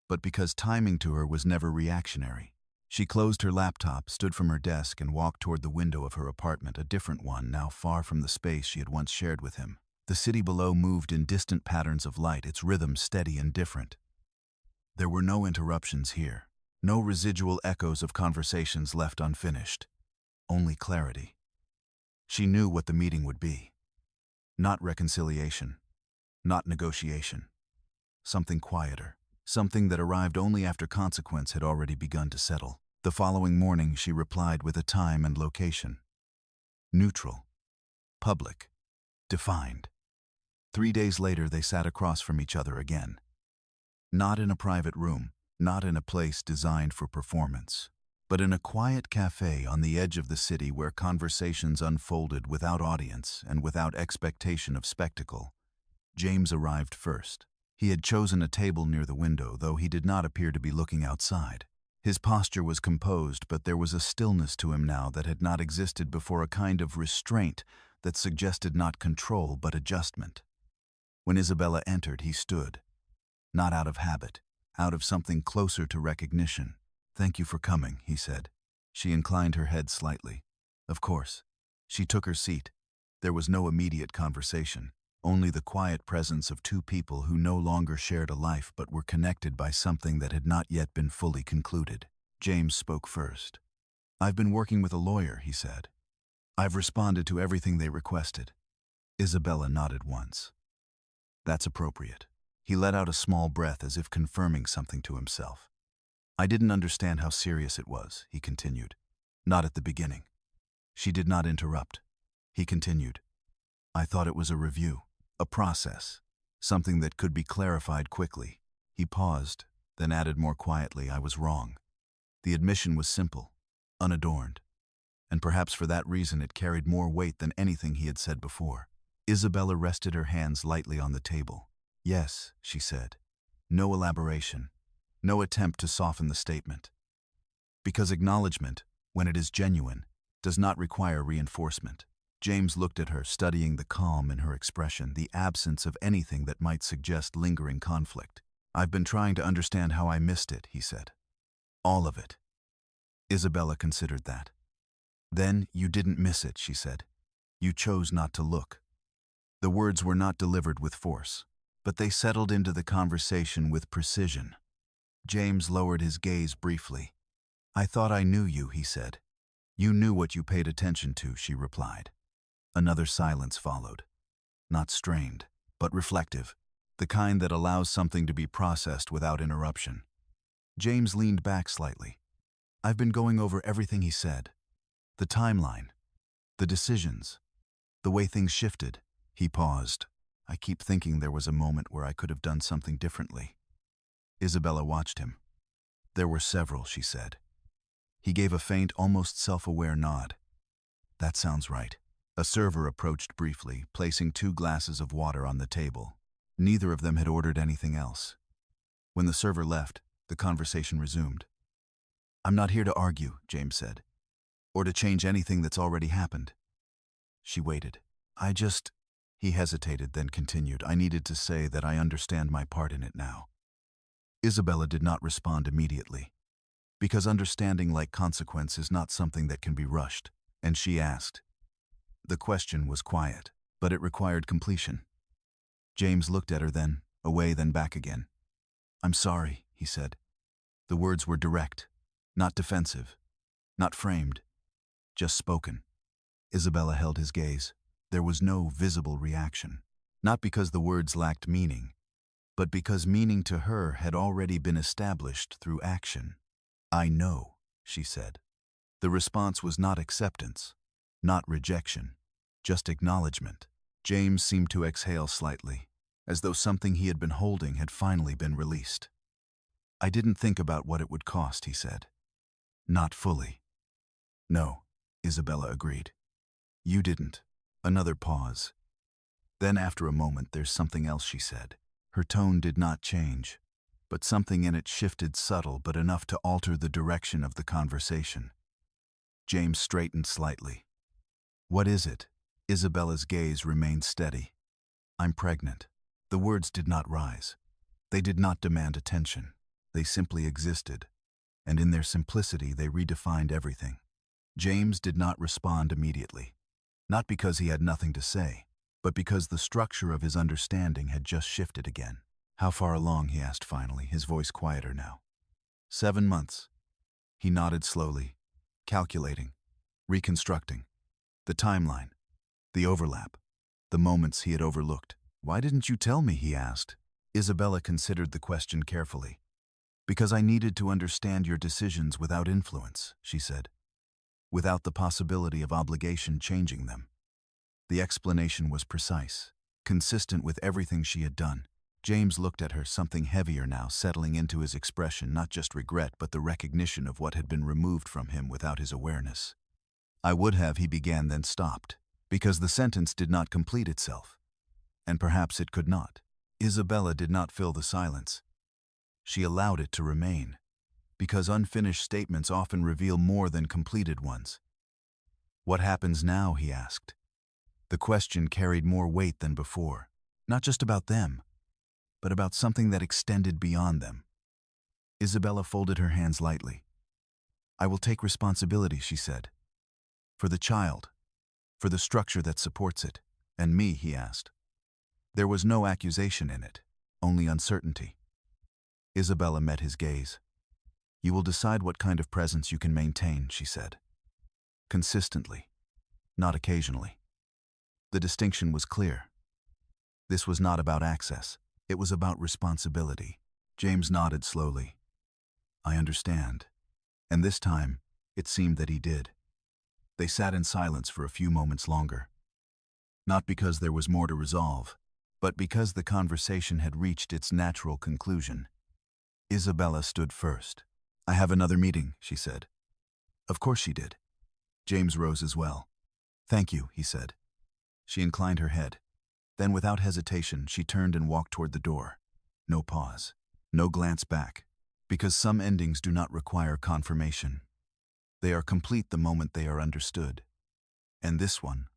but because timing to her was never reactionary. She closed her laptop, stood from her desk, and walked toward the window of her apartment, a different one, now far from the space she had once shared with him. The city below moved in distant patterns of light, its rhythm steady and different. There were no interruptions here, no residual echoes of conversations left unfinished, only clarity. She knew what the meeting would be. Not reconciliation, not negotiation. Something quieter, something that arrived only after consequence had already begun to settle. The following morning she replied with a time and location. Neutral, public, defined. 3 days later they sat across from each other again. Not in a private room, not in a place designed for performance, but in a quiet cafe on the edge of the city where conversations unfolded without audience and without expectation of spectacle. James arrived first. He had chosen a table near the window, though he did not appear to be looking outside. His posture was composed, but there was a stillness to him now that had not existed before, a kind of restraint that suggested not control but adjustment. When Isabella entered, he stood, not out of habit, out of something closer to recognition. "Thank you for coming," he said. She inclined her head slightly. "Of course." She took her seat. There was no immediate conversation, only the quiet presence of two people who no longer shared a life but were connected by something that had not yet been fully concluded. James spoke first. "I've been working with a lawyer," he said. "I've responded to everything they requested." Isabella nodded once. "That's appropriate." He let out a small breath as if confirming something to himself. "I didn't understand how serious it was," he continued. "Not at the beginning." She did not interrupt. He continued. "I thought it was a review, a process, something that could be clarified quickly." He paused, then added more quietly, "I was wrong." The admission was simple, unadorned, and perhaps for that reason it carried more weight than anything he had said before. Isabella rested her hands lightly on the table. "Yes," she said. No elaboration, no attempt to soften the statement. Because acknowledgement, when it is genuine, does not require reinforcement. James looked at her, studying the calm in her expression, the absence of anything that might suggest lingering conflict. "I've been trying to understand how I missed it," he said. "All of it." Isabella considered that. "Then you didn't miss it," she said. "You chose not to look." The words were not delivered with force, but they settled into the conversation with precision. James lowered his gaze briefly. "I thought I knew you," he said. "You knew what you paid attention to," she replied. Another silence followed. Not strained, but reflective, the kind that allows something to be processed without interruption. James leaned back slightly. "I've been going over everything he said. The timeline, the decisions, the way things shifted." He paused. "I keep thinking there was a moment where I could have done something differently." Isabella watched him. "There were several," she said. He gave a faint, almost self-aware nod. "That sounds right." A server approached briefly, placing 2 glasses of water on the table. Neither of them had ordered anything else. When the server left, the conversation resumed. "I'm not here to argue," James said, "or to change anything that's already happened." She waited. He hesitated, then continued, "I needed to say that I understand my part in it now." Isabella did not respond immediately, because understanding, like consequence, is not something that can be rushed, and she asked. The question was quiet, but it required completion. James looked at her, then away, then back again. "I'm sorry," he said. The words were direct, not defensive, not framed, just spoken. Isabella held his gaze. There was no visible reaction, not because the words lacked meaning, but because meaning to her had already been established through action. "I know," she said. The response was not acceptance, not rejection, just acknowledgement. James seemed to exhale slightly, as though something he had been holding had finally been released. "I didn't think about what it would cost," he said. "Not fully." "No," Isabella agreed. "You didn't." Another pause. Then, after a moment, "There's something else," she said. Her tone did not change, but something in it shifted, subtle but enough to alter the direction of the conversation. James straightened slightly. "What is it?" Isabella's gaze remained steady. "I'm pregnant." The words did not rise. They did not demand attention. They simply existed, and in their simplicity they redefined everything. James did not respond immediately, not because he had nothing to say, but because the structure of his understanding had just shifted again. "How far along?" he asked finally, his voice quieter now. 7 months. He nodded slowly, calculating, reconstructing. The timeline, the overlap, the moments he had overlooked. "Why didn't you tell me?" he asked. Isabella considered the question carefully. "Because I needed to understand your decisions without influence," she said, "without the possibility of obligation changing them." The explanation was precise, consistent with everything she had done. James looked at her, something heavier now settling into his expression, not just regret, but the recognition of what had been removed from him without his awareness. "I would have," he began, then stopped, because the sentence did not complete itself. And perhaps it could not. Isabella did not fill the silence. She allowed it to remain, because unfinished statements often reveal more than completed ones. "What happens now?" he asked. The question carried more weight than before, not just about them, but about something that extended beyond them. Isabella folded her hands lightly. "I will take responsibility," she said. "For the child, for the structure that supports it." "And me?" he asked. There was no accusation in it, only uncertainty. Isabella met his gaze. "You will decide what kind of presence you can maintain," she said. "Consistently, not occasionally." The distinction was clear. This was not about access. It was about responsibility. James nodded slowly. "I understand." And this time, it seemed that he did. They sat in silence for a few moments longer. Not because there was more to resolve, but because the conversation had reached its natural conclusion. Isabella stood first. "I have another meeting," she said. Of course she did. James rose as well. "Thank you," he said. She inclined her head. Then, without hesitation, she turned and walked toward the door. No pause, no glance back, because some endings do not require confirmation. They are complete the moment they are understood. And this one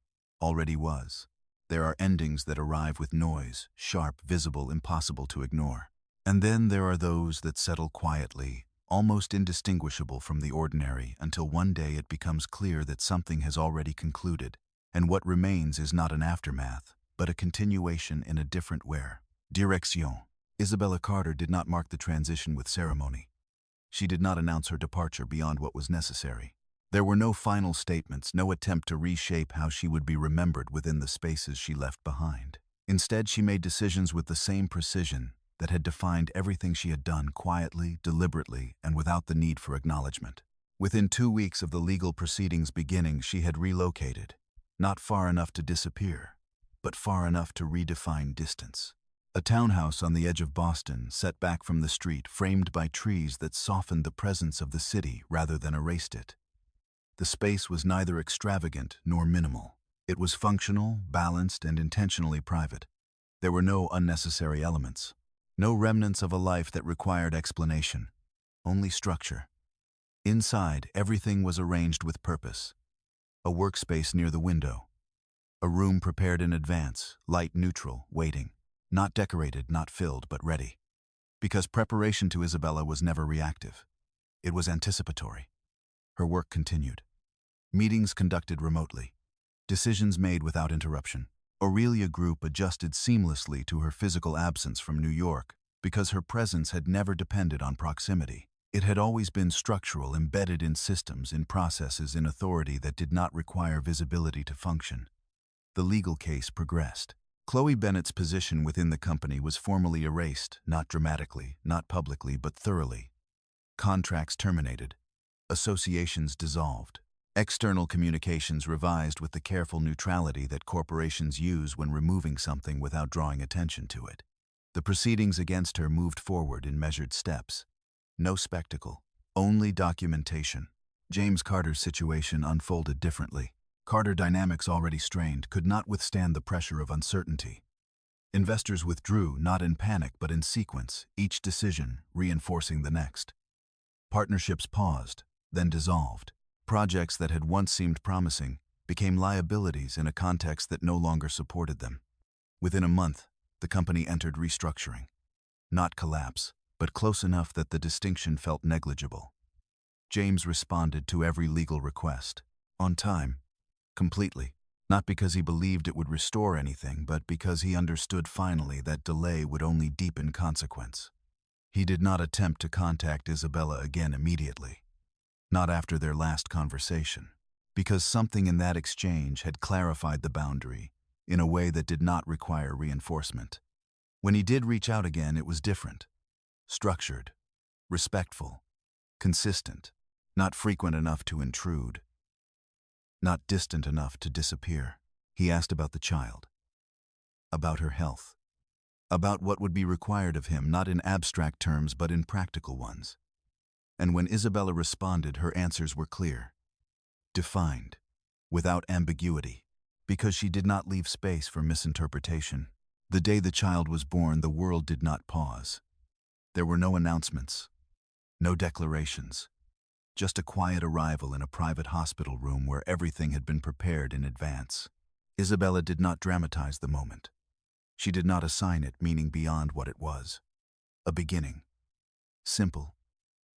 already was. There are endings that arrive with noise, sharp, visible, impossible to ignore. And then there are those that settle quietly, almost indistinguishable from the ordinary, until one day it becomes clear that something has already concluded, and what remains is not an aftermath, but a continuation in a different where. Direction. Isabella Carter did not mark the transition with ceremony. She did not announce her departure beyond what was necessary. There were no final statements, no attempt to reshape how she would be remembered within the spaces she left behind. Instead, she made decisions with the same precision that had defined everything she had done, quietly, deliberately, and without the need for acknowledgement. Within 2 weeks of the legal proceedings beginning, she had relocated, not far enough to disappear, but far enough to redefine distance. A townhouse on the edge of Boston, set back from the street, framed by trees that softened the presence of the city rather than erased it. The space was neither extravagant nor minimal. It was functional, balanced, and intentionally private. There were no unnecessary elements, no remnants of a life that required explanation, only structure. Inside, everything was arranged with purpose. A workspace near the window. A room prepared in advance, light neutral, waiting. Not decorated, not filled, but ready. Because preparation to Isabella was never reactive. It was anticipatory. Her work continued. Meetings conducted remotely. Decisions made without interruption. Aurelia Group adjusted seamlessly to her physical absence from New York because her presence had never depended on proximity. It had always been structural, embedded in systems, in processes, in authority that did not require visibility to function. The legal case progressed. Chloe Bennett's position within the company was formally erased, not dramatically, not publicly, but thoroughly. Contracts terminated. Associations dissolved. External communications revised with the careful neutrality that corporations use when removing something without drawing attention to it. The proceedings against her moved forward in measured steps. No spectacle, only documentation. James Carter's situation unfolded differently. Carter Dynamics, already strained, could not withstand the pressure of uncertainty. Investors withdrew, not in panic but in sequence, each decision reinforcing the next. Partnerships paused, then dissolved. Projects that had once seemed promising became liabilities in a context that no longer supported them. Within a month, the company entered restructuring. Not collapse, but close enough that the distinction felt negligible. James responded to every legal request, on time, completely, not because he believed it would restore anything, but because he understood finally that delay would only deepen consequence. He did not attempt to contact Isabella again immediately. Not after their last conversation, because something in that exchange had clarified the boundary in a way that did not require reinforcement. When he did reach out again, it was different. Structured, respectful, consistent, not frequent enough to intrude, not distant enough to disappear. He asked about the child, about her health, about what would be required of him, not in abstract terms but in practical ones. And when Isabella responded, her answers were clear, defined, without ambiguity, because she did not leave space for misinterpretation. The day the child was born, the world did not pause. There were no announcements, no declarations, just a quiet arrival in a private hospital room where everything had been prepared in advance. Isabella did not dramatize the moment. She did not assign it meaning beyond what it was. A beginning. Simple.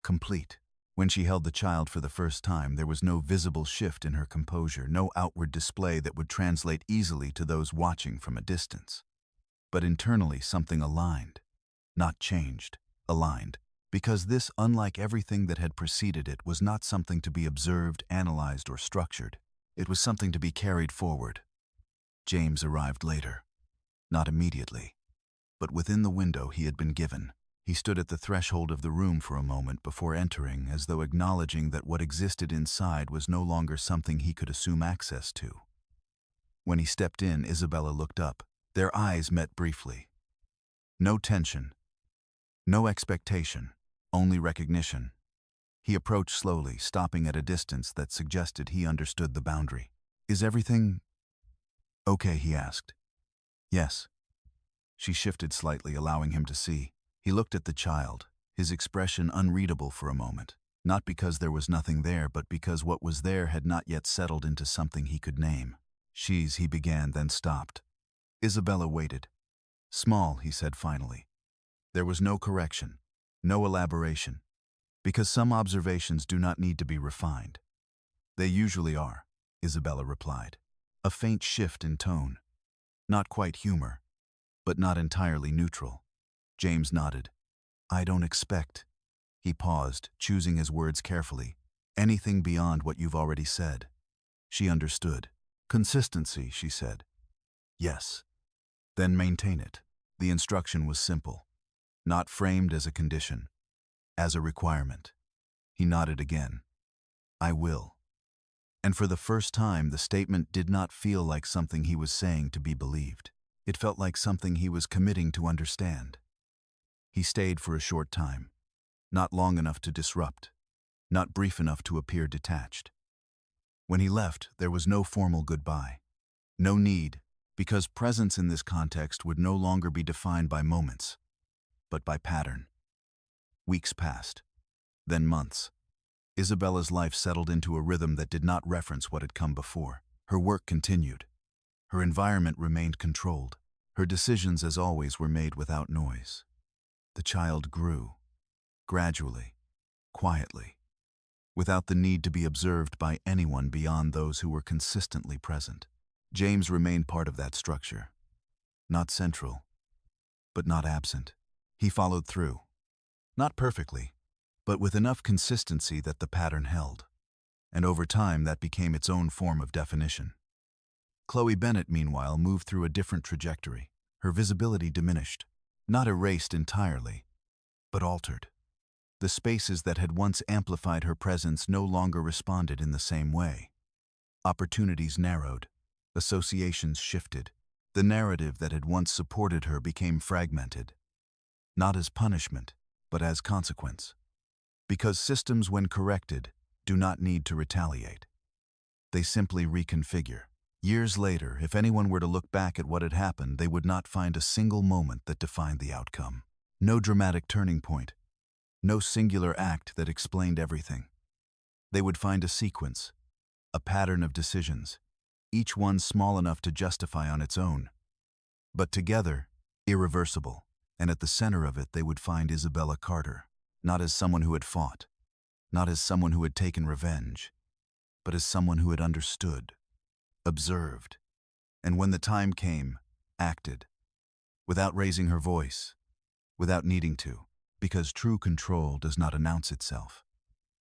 Complete. When she held the child for the first time, there was no visible shift in her composure, no outward display that would translate easily to those watching from a distance. But internally, something aligned. Not changed, aligned. Because this, unlike everything that had preceded it, was not something to be observed, analyzed, or structured. It was something to be carried forward. James arrived later. Not immediately. But within the window he had been given. He stood at the threshold of the room for a moment before entering, as though acknowledging that what existed inside was no longer something he could assume access to. When he stepped in, Isabella looked up. Their eyes met briefly. No tension. No expectation. Only recognition. He approached slowly, stopping at a distance that suggested he understood the boundary. "Is everything okay?" he asked. "Yes." She shifted slightly, allowing him to see. He looked at the child, his expression unreadable for a moment. Not because there was nothing there, but because what was there had not yet settled into something he could name. He began, then stopped. Isabella waited. Small, he said finally. There was no correction, no elaboration, because some observations do not need to be refined. They usually are, Isabella replied. A faint shift in tone. Not quite humor, but not entirely neutral. James nodded. I don't expect. He paused, choosing his words carefully. Anything beyond what you've already said. She understood. Consistency, she said. Yes. Then maintain it. The instruction was simple, not framed as a condition, as a requirement. He nodded again. I will. And for the first time, the statement did not feel like something he was saying to be believed. It felt like something he was committing to understand. He stayed for a short time, not long enough to disrupt, not brief enough to appear detached. When he left, there was no formal goodbye. No need, because presence in this context would no longer be defined by moments, but by pattern. Weeks passed, then months. Isabella's life settled into a rhythm that did not reference what had come before. Her work continued. Her environment remained controlled. Her decisions, as always, were made without noise. The child grew, gradually, quietly, without the need to be observed by anyone beyond those who were consistently present. James remained part of that structure. Not central, but not absent. He followed through. Not perfectly, but with enough consistency that the pattern held. And over time, that became its own form of definition. Chloe Bennet, meanwhile, moved through a different trajectory. Her visibility diminished, not erased entirely, but altered. The spaces that had once amplified her presence no longer responded in the same way. Opportunities narrowed. Associations shifted. The narrative that had once supported her became fragmented, not as punishment, but as consequence. Because systems, when corrected, do not need to retaliate. They simply reconfigure. Years later, if anyone were to look back at what had happened, they would not find a single moment that defined the outcome. No dramatic turning point. No singular act that explained everything. They would find a sequence, a pattern of decisions, each one small enough to justify on its own, but together, irreversible. And at the center of it, they would find Isabella Carter, not as someone who had fought, not as someone who had taken revenge, but as someone who had understood, observed, and when the time came, acted, without raising her voice, without needing to, because true control does not announce itself.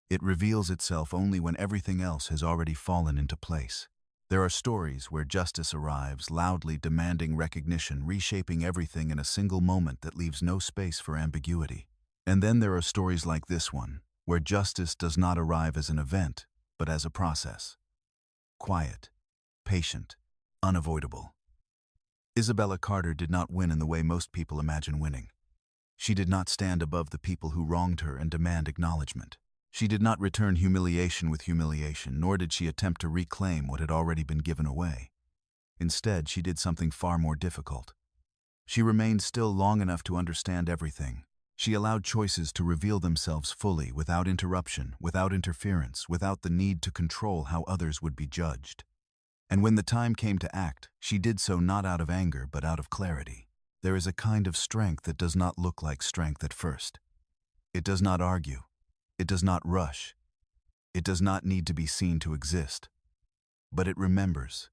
It reveals itself only when everything else has already fallen into place. There are stories where justice arrives, loudly demanding recognition, reshaping everything in a single moment that leaves no space for ambiguity. And then there are stories like this one, where justice does not arrive as an event, but as a process. Quiet, patient, unavoidable. Isabella Carter did not win in the way most people imagine winning. She did not stand above the people who wronged her and demand acknowledgement. She did not return humiliation with humiliation, nor did she attempt to reclaim what had already been given away. Instead, she did something far more difficult. She remained still long enough to understand everything. She allowed choices to reveal themselves fully, without interruption, without interference, without the need to control how others would be judged. And when the time came to act, she did so not out of anger, but out of clarity. There is a kind of strength that does not look like strength at first. It does not argue. It does not rush. It does not need to be seen to exist. But it remembers.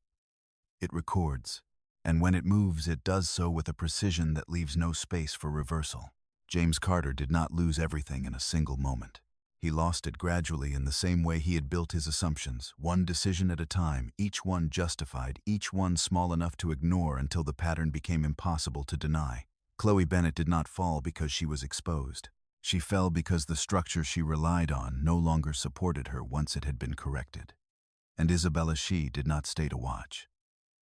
It records. And when it moves, it does so with a precision that leaves no space for reversal. James Carter did not lose everything in a single moment. He lost it gradually in the same way he had built his assumptions, one decision at a time, each one justified, each one small enough to ignore until the pattern became impossible to deny. Chloe Bennet did not fall because she was exposed. She fell because the structure she relied on no longer supported her once it had been corrected. And Isabella She did not stay to watch.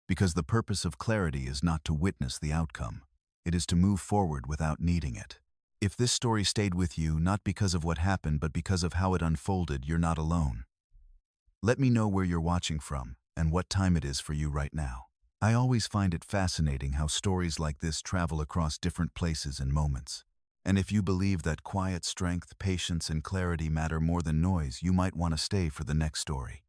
Because the purpose of clarity is not to witness the outcome. It is to move forward without needing it. If this story stayed with you, not because of what happened, but because of how it unfolded, you're not alone. Let me know where you're watching from and what time it is for you right now. I always find it fascinating how stories like this travel across different places and moments. And if you believe that quiet strength, patience, and clarity matter more than noise, you might want to stay for the next story.